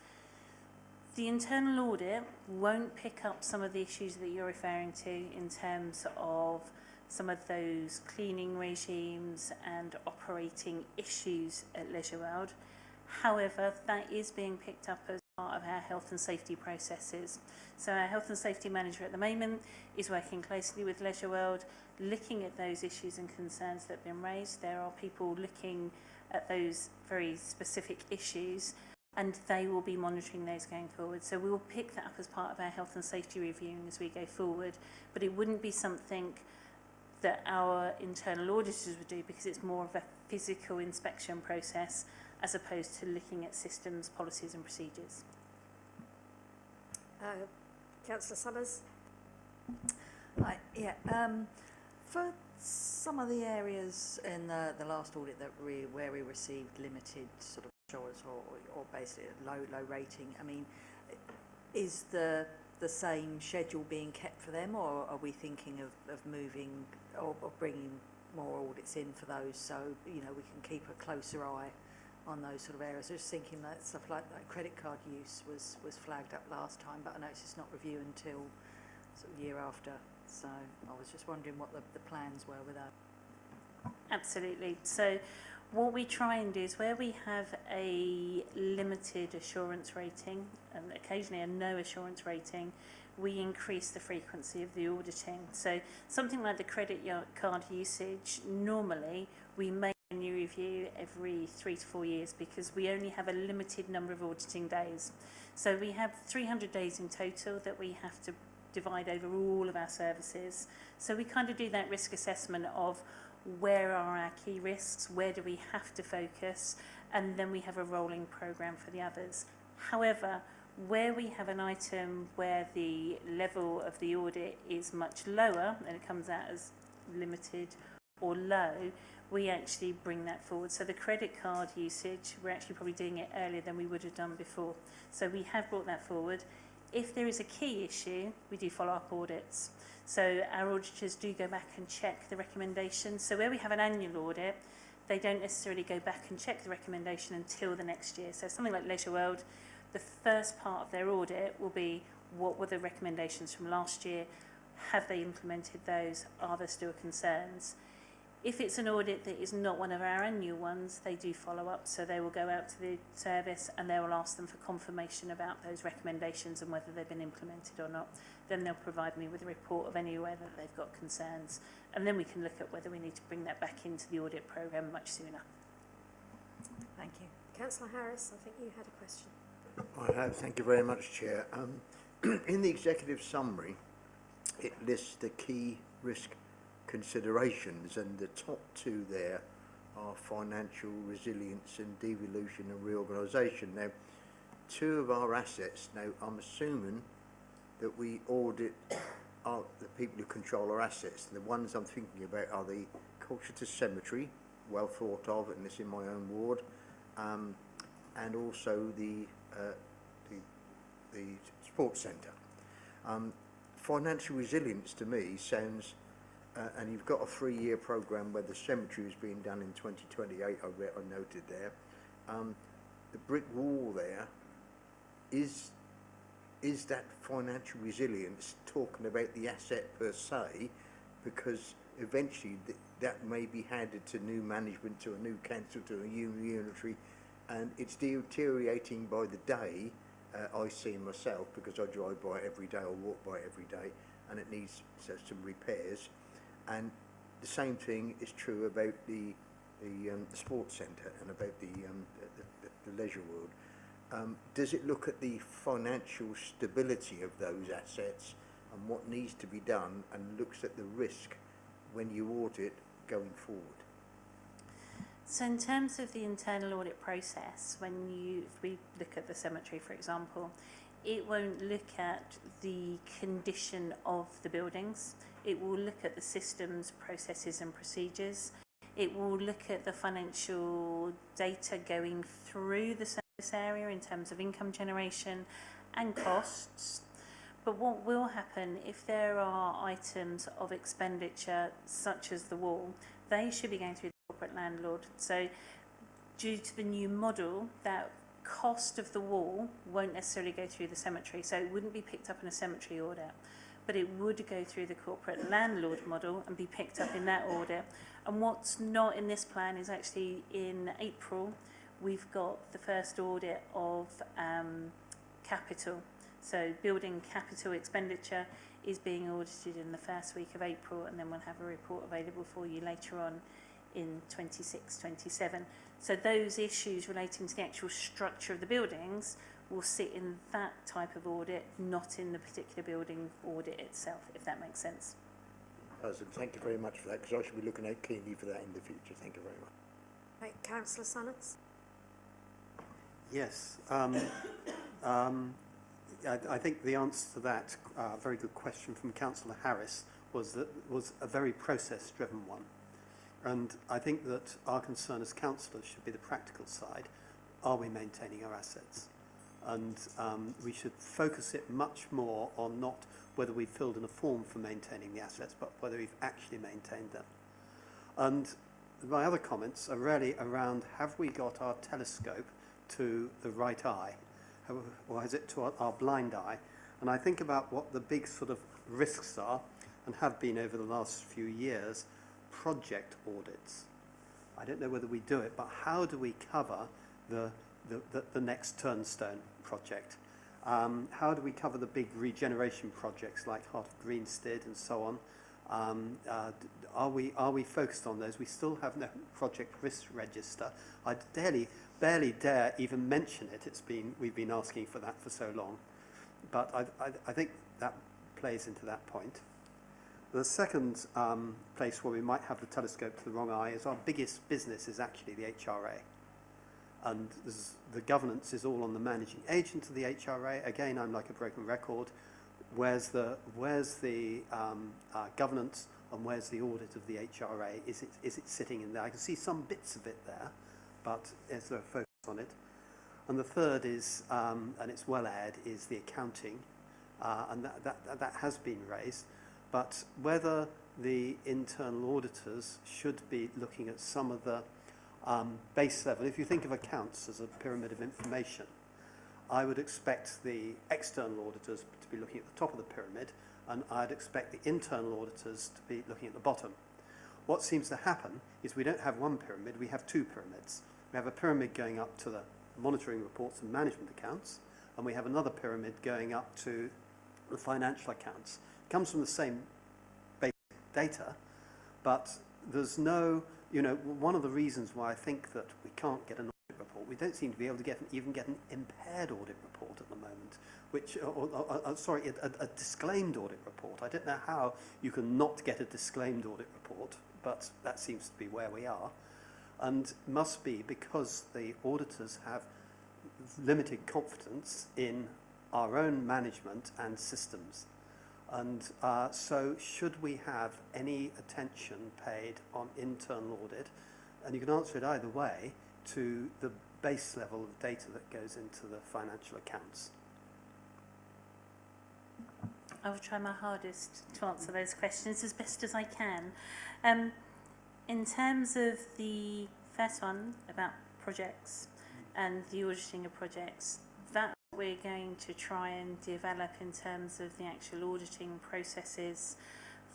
The internal audit won't pick up some of the issues that you're referring to in terms of some of those cleaning regimes and operating issues at Leisure World. However, that is being picked up as part of our health and safety processes. So our health and safety manager at the moment is working closely with Leisure World, looking at those issues and concerns that have been raised. There are people looking at those very specific issues, and they will be monitoring those going forward. So we will pick that up as part of our health and safety reviewing as we go forward, but it wouldn't be something that our internal auditors would do because it's more of a physical inspection process as opposed to looking at systems, policies and procedures. Councillor Summers. For some of the areas in the last audit that where we received limited sort of assurance or basically low rating, I mean, is the same schedule being kept for them, or are we thinking of moving or bringing more audits in for those, so we can keep a closer eye on those sort of areas? I was just thinking that stuff like that credit card use was flagged up last time, but I noticed it's not reviewed until sort of year after, so I was just wondering what the plans were with that. Absolutely. So what we try and do is where we have a limited assurance rating and occasionally a no assurance rating, we increase the frequency of the auditing. So something like the credit card usage, normally we may only review every 3 to 4 years because we only have a limited number of auditing days. So we have 300 days in total that we have to divide over all of our services. So we kind of do that risk assessment of where are our key risks, where do we have to focus, and then we have a rolling programme for the others. However, where we have an item where the level of the audit is much lower and it comes out as limited or low, we actually bring that forward. So the credit card usage, we're actually probably doing it earlier than we would have done before. So we have brought that forward. If there is a key issue, we do follow-up audits. So our auditors do go back and check the recommendations. So where we have an annual audit, they don't necessarily go back and check the recommendation until the next year. So something like Leisure World, the first part of their audit will be what were the recommendations from last year, have they implemented those, are there still concerns? If it's an audit that is not one of our annual ones, they do follow up, so they will go out to the service and they will ask them for confirmation about those recommendations and whether they've been implemented or not. Then they'll provide me with a report of anywhere that they've got concerns, and then we can look at whether we need to bring that back into the audit programme much sooner. Thank you. Councillor Harris, I think you had a question. I have, thank you very much, Chair. In the executive summary, it lists the key risk considerations, and the top two there are financial resilience and devolution and reorganisation. Now, two of our assets. Now, I'm assuming that we audit the people who control our assets. The ones I'm thinking about are the Colchester Cemetery, well thought of, and it's in my own ward, and also the sports centre. Financial resilience to me sounds, and you've got a 3-year programme where the cemetery is being done in 2028, I noted there. The brick wall there, is that financial resilience talking about the asset per se? Because eventually that may be handed to new management, to a new council, to a new unitary, and it's deteriorating by the day. I see myself, because I drive by it every day or walk by it every day, and it needs some repairs. And the same thing is true about the sports centre and about the leisure world. Does it look at the financial stability of those assets and what needs to be done, and looks at the risk when you audit going forward? So in terms of the internal audit process, if we look at the cemetery, for example, it won't look at the condition of the buildings. It will look at the systems, processes and procedures. It will look at the financial data going through the service area in terms of income generation and costs. But what will happen if there are items of expenditure such as the wall, they should be going through the corporate landlord. So due to the new model, that cost of the wall won't necessarily go through the cemetery. So it wouldn't be picked up in a cemetery audit, but it would go through the corporate landlord model and be picked up in that audit. And what's not in this plan is actually in April, we've got the first audit of capital. So building capital expenditure is being audited in the first week of April, and then we'll have a report available for you later on in 26, 27. So those issues relating to the actual structure of the buildings will sit in that type of audit, not in the particular building audit itself, if that makes sense. Thank you very much for that, because I should be looking out keenly for that in the future. Thank you very much. Right, Councillor Sonnets. Yes. I think the answer to that very good question from Councillor Harris was a very process-driven one. And I think that our concern as councillors should be the practical side. Are we maintaining our assets? And we should focus it much more on not whether we filled in a form for maintaining the assets, but whether we've actually maintained them. And my other comments are really around, have we got our telescope to the right eye? Or is it to our blind eye? And I think about what the big sort of risks are, and have been over the last few years, project audits. I don't know whether we do it, but how do we cover the next turnstone project? How do we cover the big regeneration projects like Heart of Greenstead and so on? Are we focused on those? We still have no project risk register. I barely dare even mention it. We've been asking for that for so long. But I think that plays into that point. The second place where we might have the telescope to the wrong eye is our biggest business is actually the HRA. And the governance is all on the managing agent of the HRA. Again, I'm like a broken record. Where's the governance and where's the audit of the HRA? Is it sitting in there? I can see some bits of it there, but is there a focus on it? And the third is, and it's well aired, is the accounting, and that has been raised. But whether the internal auditors should be looking at some of the base level, if you think of accounts as a pyramid of information, I would expect the external auditors to be looking at the top of the pyramid, and I'd expect the internal auditors to be looking at the bottom. What seems to happen is we don't have one pyramid, we have two pyramids. We have a pyramid going up to the monitoring reports and management accounts, and we have another pyramid going up to the financial accounts. It comes from the same basic data, but there's no, one of the reasons why I think that we can't get an audit report, we don't seem to be able to even get an impaired audit report at the moment, which, a disclaimed audit report. I don't know how you can not get a disclaimed audit report, but that seems to be where we are. And must be because the auditors have limited confidence in our own management and systems. And so should we have any attention paid on internal audit? And you can answer it either way, to the base level of data that goes into the financial accounts. I will try my hardest to answer those questions as best as I can. In terms of the first one about projects and the auditing of projects, that we're going to try and develop in terms of the actual auditing processes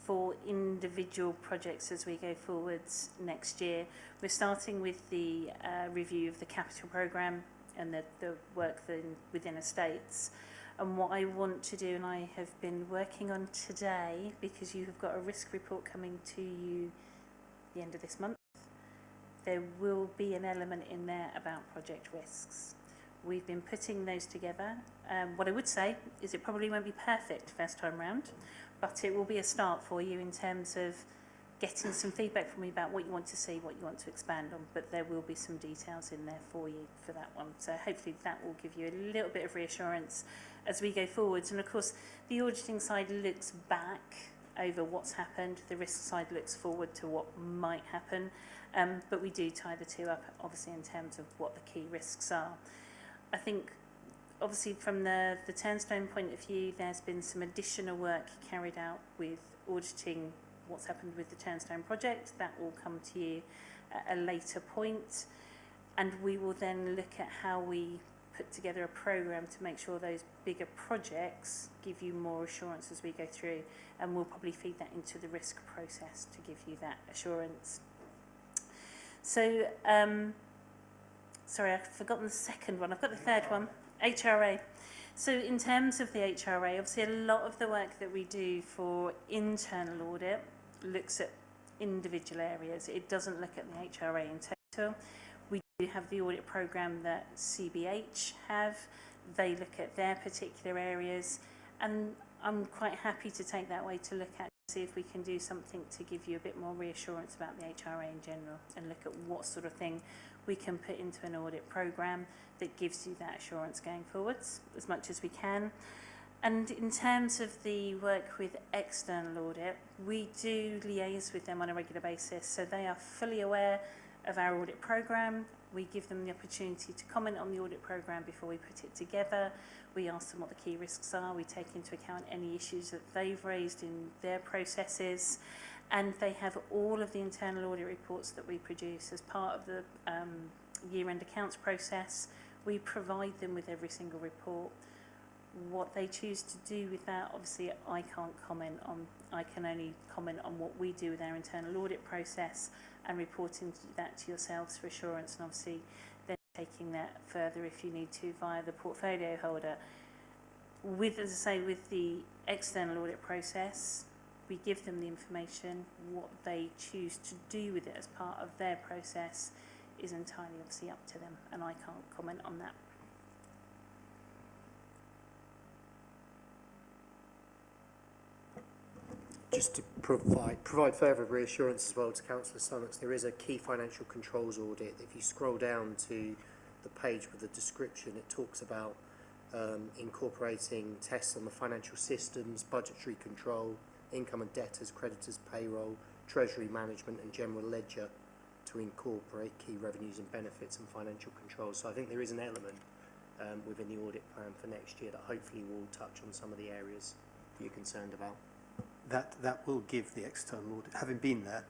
for individual projects as we go forwards next year. We're starting with the review of the capital programme and the work within estates. And what I want to do, and I have been working on today, because you have got a risk report coming to you the end of this month, there will be an element in there about project risks. We've been putting those together. What I would say is it probably won't be perfect first time round, but it will be a start for you in terms of getting some feedback from me about what you want to see, what you want to expand on, but there will be some details in there for you for that one. So hopefully that will give you a little bit of reassurance as we go forwards. And of course, the auditing side looks back over what's happened, the risk side looks forward to what might happen, but we do tie the two up, obviously, in terms of what the key risks are. I think, obviously, from the Turnstone point of view, there's been some additional work carried out with auditing what's happened with the Turnstone project. That will come to you at a later point, and we will then look at how we put together a programme to make sure those bigger projects give you more assurance as we go through, and we'll probably feed that into the risk process to give you that assurance. So, sorry, I've forgotten the second one. I've got the third one, HRA. So in terms of the HRA, obviously a lot of the work that we do for internal audit looks at individual areas. It doesn't look at the HRA in total. We do have the audit programme that CBH have. They look at their particular areas, and I'm quite happy to take that way to look at, see if we can do something to give you a bit more reassurance about the HRA in general, and look at what sort of thing we can put into an audit programme that gives you that assurance going forwards as much as we can. And in terms of the work with external audit, we do liaise with them on a regular basis, so they are fully aware of our audit programme. We give them the opportunity to comment on the audit programme before we put it together. We ask them what the key risks are. We take into account any issues that they've raised in their processes, and they have all of the internal audit reports that we produce as part of the year-end accounts process. We provide them with every single report. What they choose to do with that, obviously, I can't comment on. I can only comment on what we do with our internal audit process and reporting that to yourselves for assurance, and obviously then taking that further if you need to via the portfolio holder. With, as I say, with the external audit process, we give them the information. What they choose to do with it as part of their process is entirely obviously up to them, and I can't comment on that. Just to provide further reassurance as well to Councillor Stunnox, there is a key financial controls audit. If you scroll down to the page with the description, it talks about incorporating tests on the financial systems, budgetary control, income and debtors, creditors, payroll, treasury management and general ledger to incorporate key revenues and benefits and financial controls. So I think there is an element within the audit plan for next year that hopefully will touch on some of the areas that you're concerned about. That will give the external audit, having been there,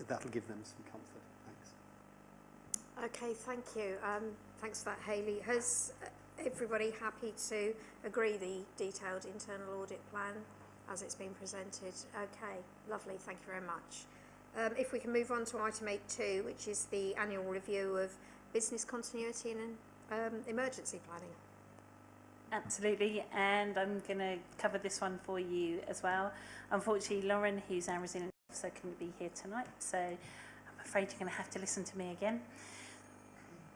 that'll give them some comfort. Thanks. Okay, thank you. Thanks for that, Hayley. Has everybody happy to agree the detailed internal audit plan as it's been presented? Okay, lovely, thank you very much. If we can move on to item 8.2, which is the annual review of business continuity and emergency planning. Absolutely, and I'm going to cover this one for you as well. Unfortunately, Lauren, who's our resilient officer, couldn't be here tonight, so I'm afraid you're going to have to listen to me again.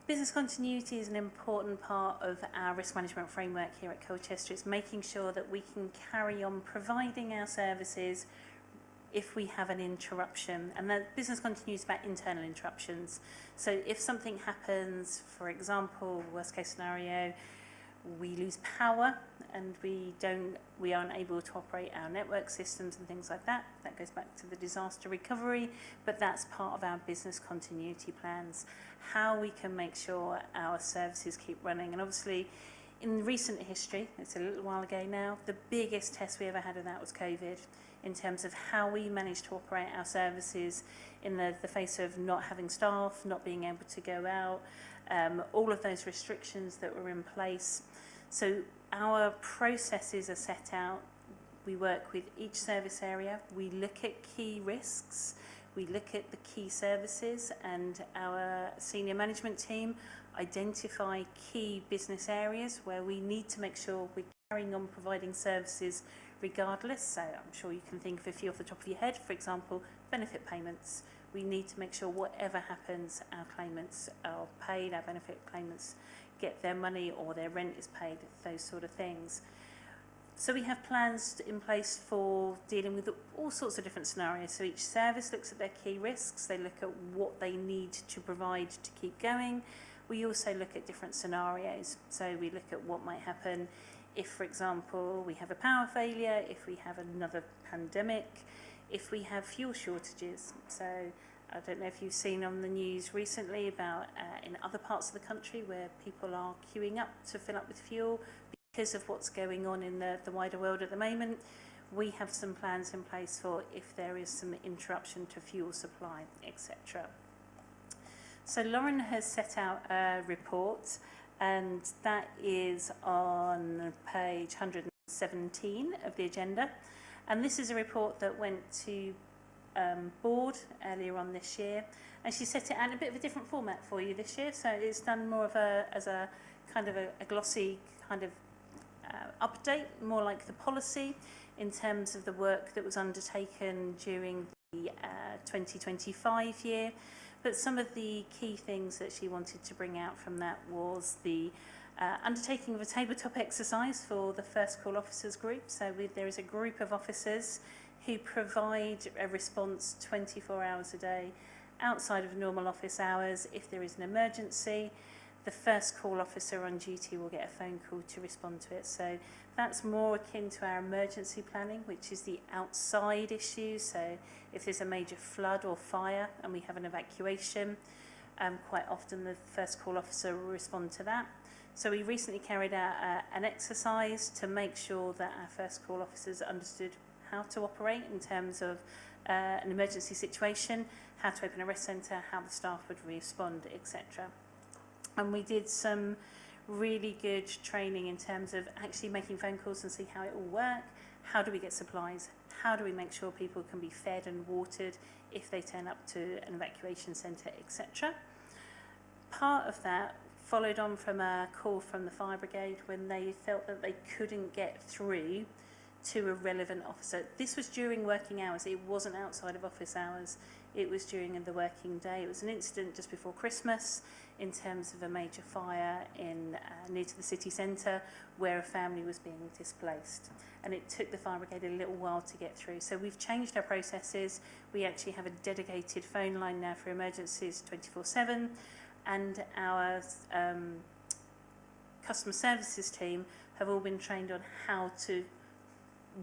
Business continuity is an important part of our risk management framework here at Colchester. It's making sure that we can carry on providing our services if we have an interruption, and that business continuity is about internal interruptions. So if something happens, for example, worst case scenario, we lose power and we aren't able to operate our network systems and things like that. That goes back to the disaster recovery, but that's part of our business continuity plans, how we can make sure our services keep running. And obviously, in recent history, it's a little while ago now, the biggest test we ever had of that was COVID, in terms of how we managed to operate our services in the face of not having staff, not being able to go out, all of those restrictions that were in place. So our processes are set out. We work with each service area. We look at key risks. We look at the key services, and our senior management team identify key business areas where we need to make sure we're carrying on providing services regardless. So I'm sure you can think of a few off the top of your head. For example, benefit payments. We need to make sure whatever happens, our claimants are paid, our benefit claimants get their money or their rent is paid, those sort of things. So we have plans in place for dealing with all sorts of different scenarios. So each service looks at their key risks, they look at what they need to provide to keep going. We also look at different scenarios. So we look at what might happen if, for example, we have a power failure, if we have another pandemic, if we have fuel shortages. So I don't know if you've seen on the news recently about in other parts of the country where people are queuing up to fill up with fuel because of what's going on in the wider world at the moment. We have some plans in place for if there is some interruption to fuel supply, etc. So Lauren has set out a report, and that is on page 117 of the agenda. And this is a report that went to board earlier on this year, and she set it out in a bit of a different format for you this year. So it's done more of as a kind of a glossy kind of update, more like the policy in terms of the work that was undertaken during the 2025 year. But some of the key things that she wanted to bring out from that was the undertaking of a tabletop exercise for the First Call Officers group. So there is a group of officers who provide a response 24 hours a day outside of normal office hours. If there is an emergency, the first call officer on duty will get a phone call to respond to it. So that's more akin to our emergency planning, which is the outside issue. So if there's a major flood or fire and we have an evacuation, quite often the first call officer will respond to that. So we recently carried out an exercise to make sure that our first call officers understood how to operate in terms of an emergency situation, how to open a rest centre, how the staff would respond, etc. And we did some really good training in terms of actually making phone calls and see how it all works. How do we get supplies? How do we make sure people can be fed and watered if they turn up to an evacuation centre, etc. Part of that followed on from a call from the fire brigade when they felt that they couldn't get through to a relevant officer. This was during working hours. It wasn't outside of office hours. It was during the working day. It was an incident just before Christmas in terms of a major fire in near to the city centre where a family was being displaced. And it took the fire brigade a little while to get through. So we've changed our processes. We actually have a dedicated phone line now for emergencies 24/7, and our customer services team have all been trained on how to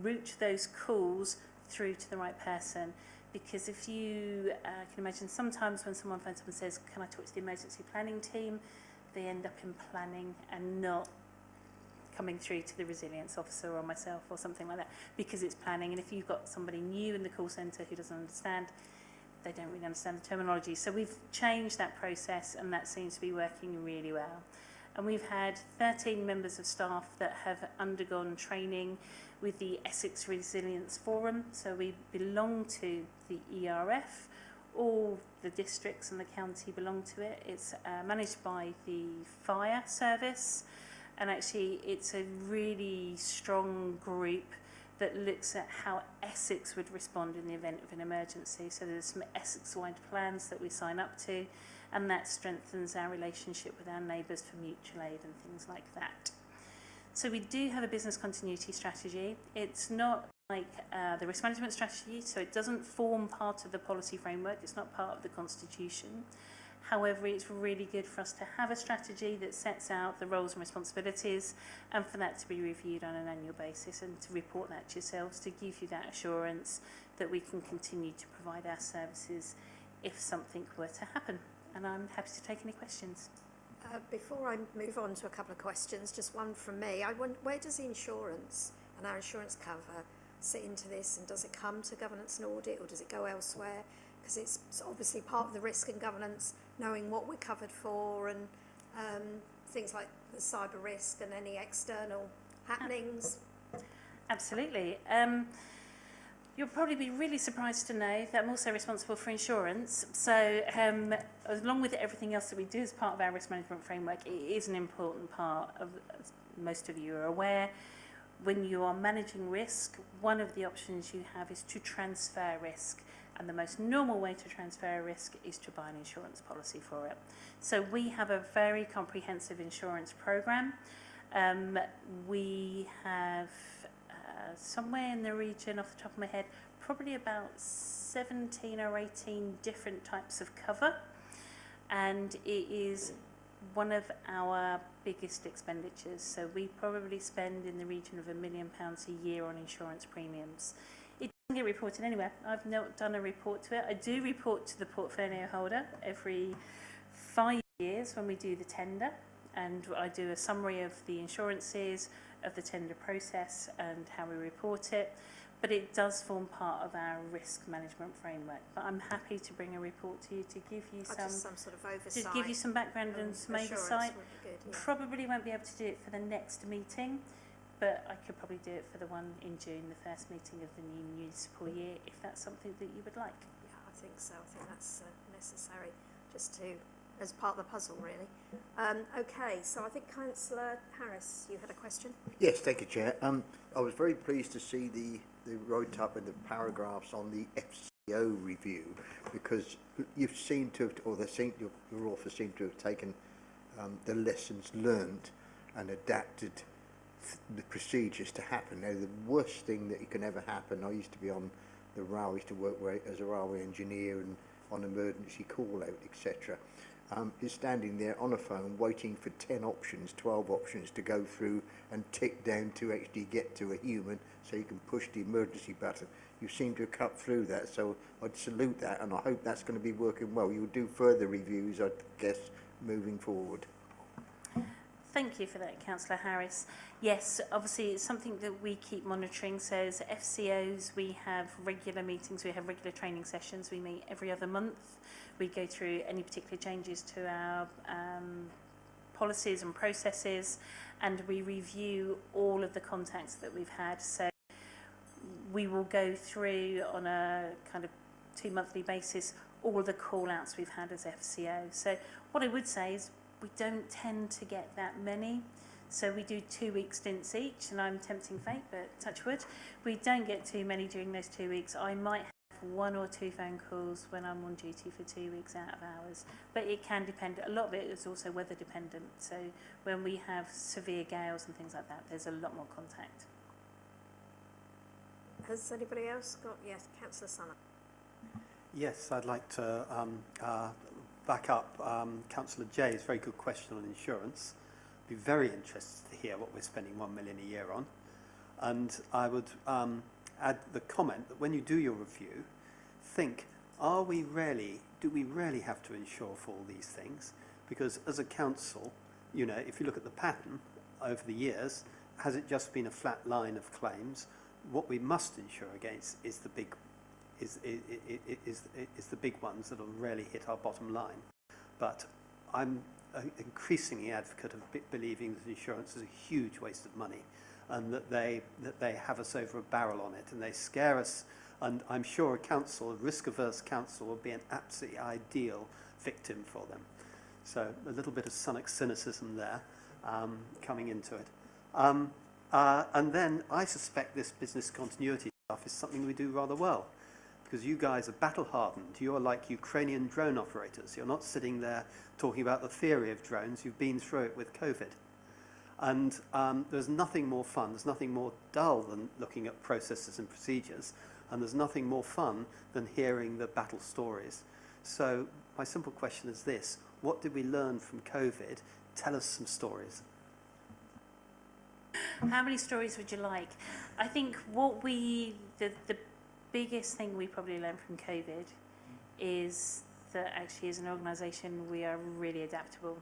route those calls through to the right person. Because if you can imagine, sometimes when someone phones up and says, can I talk to the emergency planning team, they end up in planning and not coming through to the resilience officer or myself or something like that, because it's planning. And if you've got somebody new in the call centre who doesn't understand, they don't really understand the terminology. So we've changed that process, and that seems to be working really well. And we've had 13 members of staff that have undergone training with the Essex Resilience Forum. So we belong to the ERF. All the districts and the county belong to it. It's managed by the fire service. And actually, it's a really strong group that looks at how Essex would respond in the event of an emergency. So there's some Essex-wide plans that we sign up to, and that strengthens our relationship with our neighbours for mutual aid and things like that. So we do have a business continuity strategy. It's not like the risk management strategy, so it doesn't form part of the policy framework, it's not part of the constitution. However, it's really good for us to have a strategy that sets out the roles and responsibilities, and for that to be reviewed on an annual basis and to report that to yourselves to give you that assurance that we can continue to provide our services if something were to happen. And I'm happy to take any questions. Before I move on to a couple of questions, just one from me. I wonder, where does the insurance and our insurance cover sit into this, and does it come to governance and audit, or does it go elsewhere? Because it's obviously part of the risk and governance, knowing what we're covered for, and things like the cyber risk and any external happenings. Absolutely. You'll probably be really surprised to know that I'm also responsible for insurance. So along with everything else that we do as part of our risk management framework, it is an important part of, as most of you are aware, when you are managing risk, one of the options you have is to transfer risk. And the most normal way to transfer risk is to buy an insurance policy for it. So we have a very comprehensive insurance program. We have somewhere in the region, off the top of my head, probably about 17 or 18 different types of cover. And it is one of our biggest expenditures. So we probably spend in the region of £1 million a year on insurance premiums. It doesn't get reported anywhere. I've not done a report to it. I do report to the portfolio holder every 5 years when we do the tender, and I do a summary of the insurances, of the tender process and how we report it. But it does form part of our risk management framework. But I'm happy to bring a report to you to give you some sort of oversight. To give you some background and some oversight. Would be good, yeah. Probably won't be able to do it for the next meeting, but I could probably do it for the one in June, the first meeting of the new municipal year, if that's something that you would like. Yeah, I think so. I think that's necessary, just to, as part of the puzzle, really. Okay, so I think Councillor Harris, you had a question? Yes, thank you, Chair. I was very pleased to see the write-up and the paragraphs on the FCO review, because you've seemed to have, or your office seemed to have taken the lessons learned and adapted the procedures to happen. Now, the worst thing that can ever happen, I used to be on the rail, I used to work as a railway engineer and on emergency call-out, etc. Is standing there on a phone waiting for 10 options, 12 options to go through and tick down to actually get to a human so you can push the emergency button. You seem to have cut through that, so I'd salute that, and I hope that's going to be working well. You'll do further reviews, I guess, moving forward. Thank you for that, Councillor Harris. Yes, obviously it's something that we keep monitoring. So as FCOs, we have regular meetings, we have regular training sessions. We meet every other month. We go through any particular changes to our policies and processes, and we review all of the contacts that we've had. So we will go through on a kind of 2-monthly basis all the call-outs we've had as FCO. So what I would say is we don't tend to get that many. So we do 2-week stints each, and I'm tempting fate, but touch wood. We don't get too many during those 2 weeks. I might have 1 or 2 phone calls when I'm on duty for 2 weeks out of hours, but it can depend. A lot of it is also weather dependent. So when we have severe gales and things like that, there's a lot more contact. Has anybody else got? Yes, Councillor Sunner. Yes, I'd like to back up Councillor Jay's very good question on insurance. Be very interested to hear what we're spending £1 million a year on, and I would add the comment that when you do your review, think: do we really have to insure for all these things? Because as a council, you know, if you look at the pattern over the years, has it just been a flat line of claims? What we must insure against is the big the big ones that will really hit our bottom line. But I'm increasingly advocate of believing that insurance is a huge waste of money, and that they have us over a barrel on it, and they scare us. And I'm sure a risk-averse council will be an absolutely ideal victim for them. So a little bit of sonic cynicism there coming into it. And then I suspect this business continuity stuff is something we do rather well, because you guys are battle-hardened. You're like Ukrainian drone operators. You're not sitting there talking about the theory of drones. You've been through it with COVID. And there's nothing more fun, there's nothing more dull than looking at processes and procedures, and there's nothing more fun than hearing the battle stories. So my simple question is this: what did we learn from COVID? Tell us some stories. How many stories would you like? I think the biggest thing we probably learned from COVID is that actually as an organisation we are really adaptable.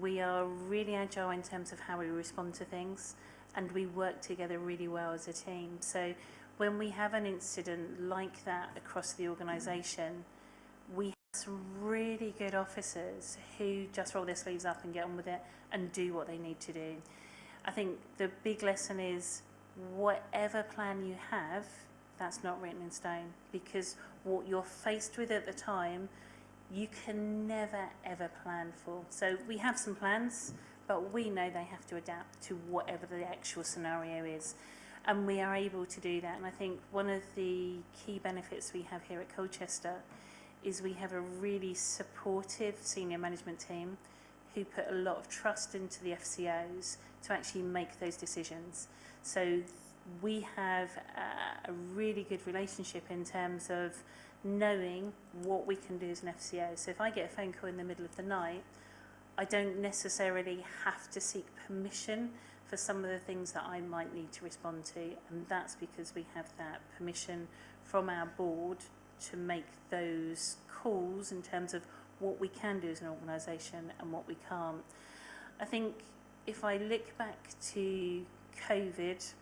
We are really agile in terms of how we respond to things, and we work together really well as a team. So when we have an incident like that across the organisation, we have some really good officers who just roll their sleeves up and get on with it and do what they need to do. I think the big lesson is whatever plan you have, that's not written in stone, because what you're faced with at the time, you can never ever plan for. So we have some plans, but we know they have to adapt to whatever the actual scenario is. And we are able to do that. And I think one of the key benefits we have here at Colchester is we have a really supportive senior management team who put a lot of trust into the FCOs to actually make those decisions. So we have a really good relationship in terms of knowing what we can do as an FCO. So if I get a phone call in the middle of the night, I don't necessarily have to seek permission for some of the things that I might need to respond to, and that's because we have that permission from our board to make those calls in terms of what we can do as an organisation and what we can't. I think if I look back to COVID,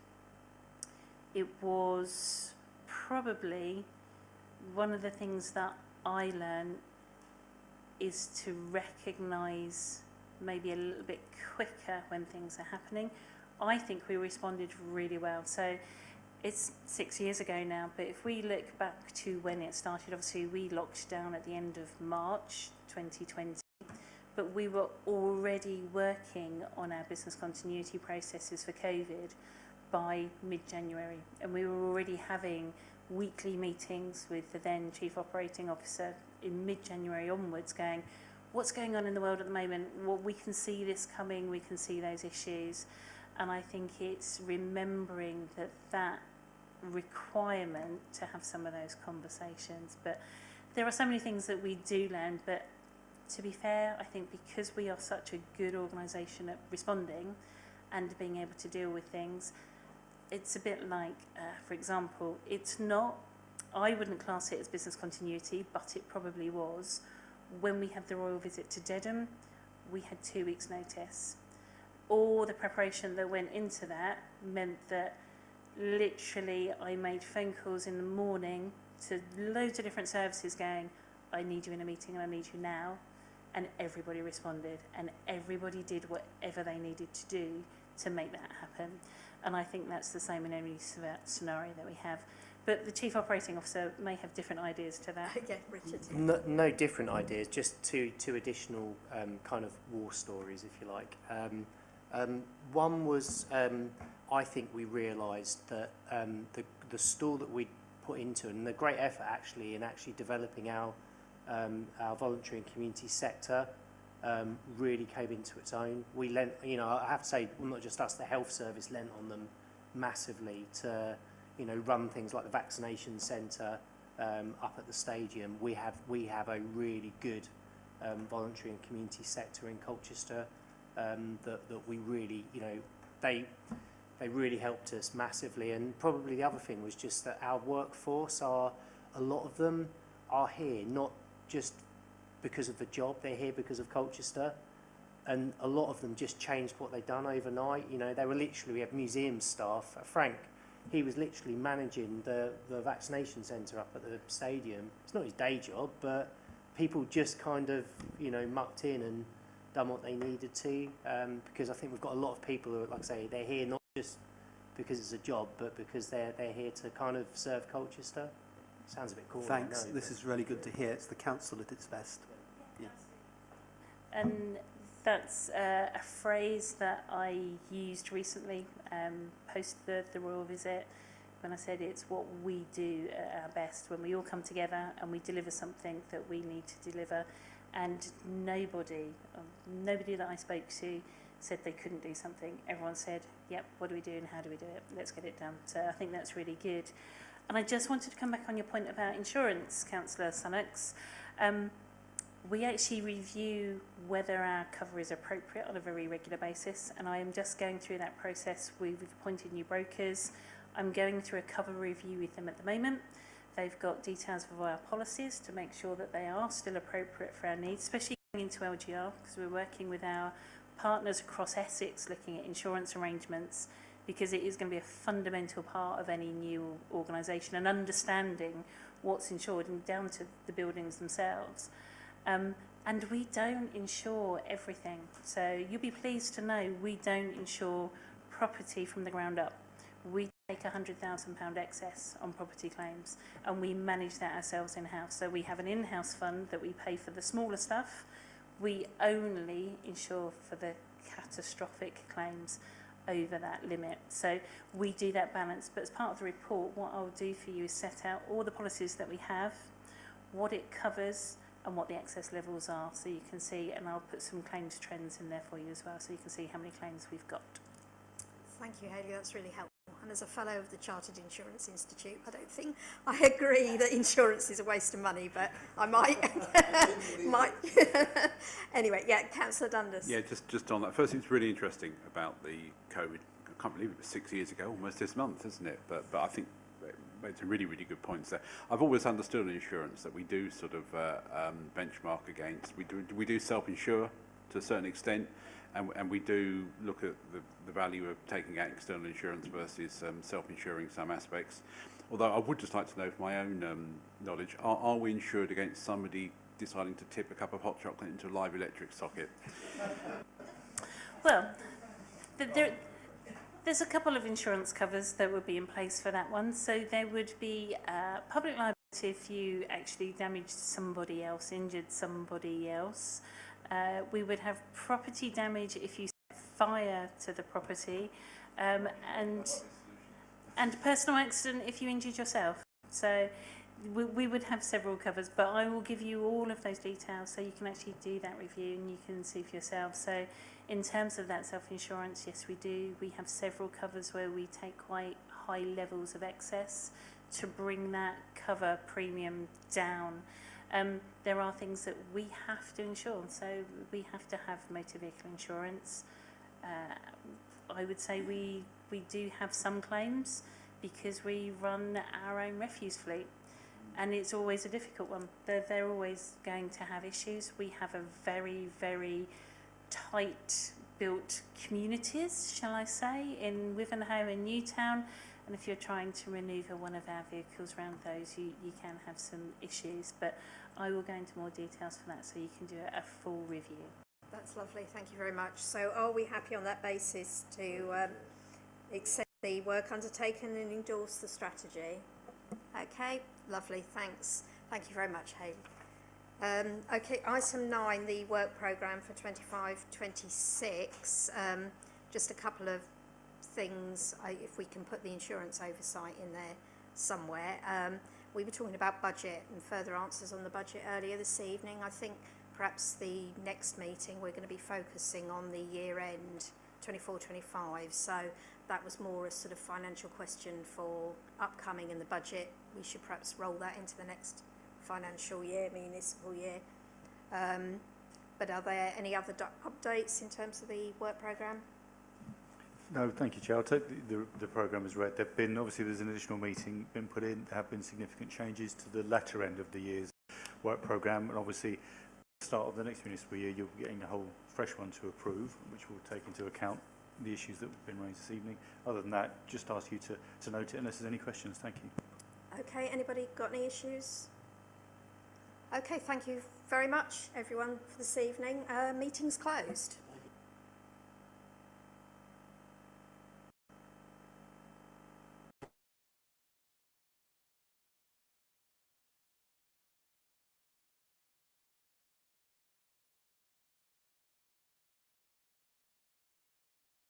it was probably one of the things that I learned is to recognise maybe a little bit quicker when things are happening. I think we responded really well. So it's 6 years ago now, but if we look back to when it started, obviously we locked down at the end of March 2020, but we were already working on our business continuity processes for COVID by mid-January, and we were already having weekly meetings with the then Chief Operating Officer in mid-January onwards going, what's going on in the world at the moment? Well, we can see this coming, we can see those issues. And I think it's remembering that requirement to have some of those conversations. But there are so many things that we do learn, but to be fair, I think because we are such a good organisation at responding and being able to deal with things, it's a bit like, for example, it's not, I wouldn't class it as business continuity, but it probably was. When we had the royal visit to Dedham, we had 2 weeks' notice. All the preparation that went into that meant that literally I made phone calls in the morning to loads of different services going, I need you in a meeting and I need you now. And everybody responded, and everybody did whatever they needed to do to make that happen. And I think that's the same in any scenario that we have. But the Chief Operating Officer may have different ideas to that. Yeah, Richard. No different ideas, just two additional kind of war stories, if you like. One was, I think we realised that the stall that we put into, and the great effort actually in actually developing our voluntary and community sector really came into its own. We lent, I have to say, well, not just us, the health service lent on them massively to, run things like the vaccination centre up at the stadium. We have a really good voluntary and community sector in Colchester that we really, they really helped us massively. And probably the other thing was just that our workforce a lot of them are here not just because of the job, they're here because of Colchester, and a lot of them just changed what they'd done overnight. They were literally, we have museum staff. Frank, he was literally managing the vaccination centre up at the stadium. It's not his day job, but people just kind of, mucked in and done what they needed to, because I think we've got a lot of people who, like I say, they're here not just because it's a job, but because they're here to kind of serve Colchester. Sounds a bit cool. Thanks. This is really good to hear. It's the council at its best. Yeah. And that's a phrase that I used recently post the royal visit, when I said it's what we do at our best, when we all come together and we deliver something that we need to deliver. And nobody that I spoke to said they couldn't do something, everyone said, yep, what do we do and how do we do it? Let's get it done. So I think that's really good. And I just wanted to come back on your point about insurance, Councillor Sunnox. We actually review whether our cover is appropriate on a very regular basis, and I am just going through that process. We've appointed new brokers. I'm going through a cover review with them at the moment. They've got details of our policies to make sure that they are still appropriate for our needs, especially going into LGR, because we're working with our partners across Essex looking at insurance arrangements, because it is going to be a fundamental part of any new organisation, and understanding what's insured and down to the buildings themselves. And we don't insure everything. So you'll be pleased to know we don't insure property from the ground up. We take £100,000 excess on property claims, and we manage that ourselves in-house. So we have an in-house fund that we pay for the smaller stuff. We only insure for the catastrophic claims over that limit. So we do that balance. But as part of the report, what I'll do for you is set out all the policies that we have, what it covers, and what the excess levels are, so you can see, and I'll put some claims trends in there for you as well, so you can see how many claims we've got. Thank you, Hayley, that's really helpful. And as a fellow of the Chartered Insurance Institute, I don't think I agree that insurance is a waste of money, but I might. Anyway, yeah, Councillor Dundas. Yeah, just on that. First, it's really interesting about the COVID. I can't believe it was 6 years ago, almost this month, isn't it? But I think made some really good points there. I've always understood in insurance that we do sort of benchmark against. We do self-insure to a certain extent, and we do look at the value of taking out external insurance versus self-insuring some aspects. Although I would just like to know, for my own knowledge, are we insured against somebody deciding to tip a cup of hot chocolate into a live electric socket? Well, there's a couple of insurance covers that would be in place for that one. So there would be public liability if you actually damaged somebody else, injured somebody else. We would have property damage if you set fire to the property, and personal accident if you injured yourself. So we would have several covers, but I will give you all of those details so you can actually do that review and you can see for yourself. So in terms of that self-insurance, yes, we do. We have several covers where we take quite high levels of excess to bring that cover premium down. There are things that we have to insure, so we have to have motor vehicle insurance. I would say we do have some claims because we run our own refuse fleet, and it's always a difficult one. They're always going to have issues. We have a very tight built communities, shall I say, in Wivenhoe and Newtown, and if you're trying to manoeuvre one of our vehicles around those, you can have some issues, but I will go into more details for that so you can do a full review. That's lovely, thank you very much. So are we happy on that basis to accept the work undertaken and endorse the strategy? Okay, lovely, thanks. Thank you very much, Hayley. Okay, item 9, the work programme for 25-26. Just a couple of things, if we can put the insurance oversight in there somewhere. We were talking about budget and further answers on the budget earlier this evening. I think perhaps the next meeting we're going to be focusing on the year end 24-25. So that was more a sort of financial question for upcoming in the budget. We should perhaps roll that into the next financial year, municipal year. But are there any other updates in terms of the work programme? No, thank you, Chair. I'll take the programme as read. Obviously there's an additional meeting been put in. There have been significant changes to the latter end of the year's work programme, and obviously at the start of the next municipal year you'll be getting a whole fresh one to approve, which will take into account the issues that have been raised this evening. Other than that, just ask you to note it unless there's any questions. Thank you. Okay, anybody got any issues? Okay, thank you very much everyone for this evening. Meeting's closed.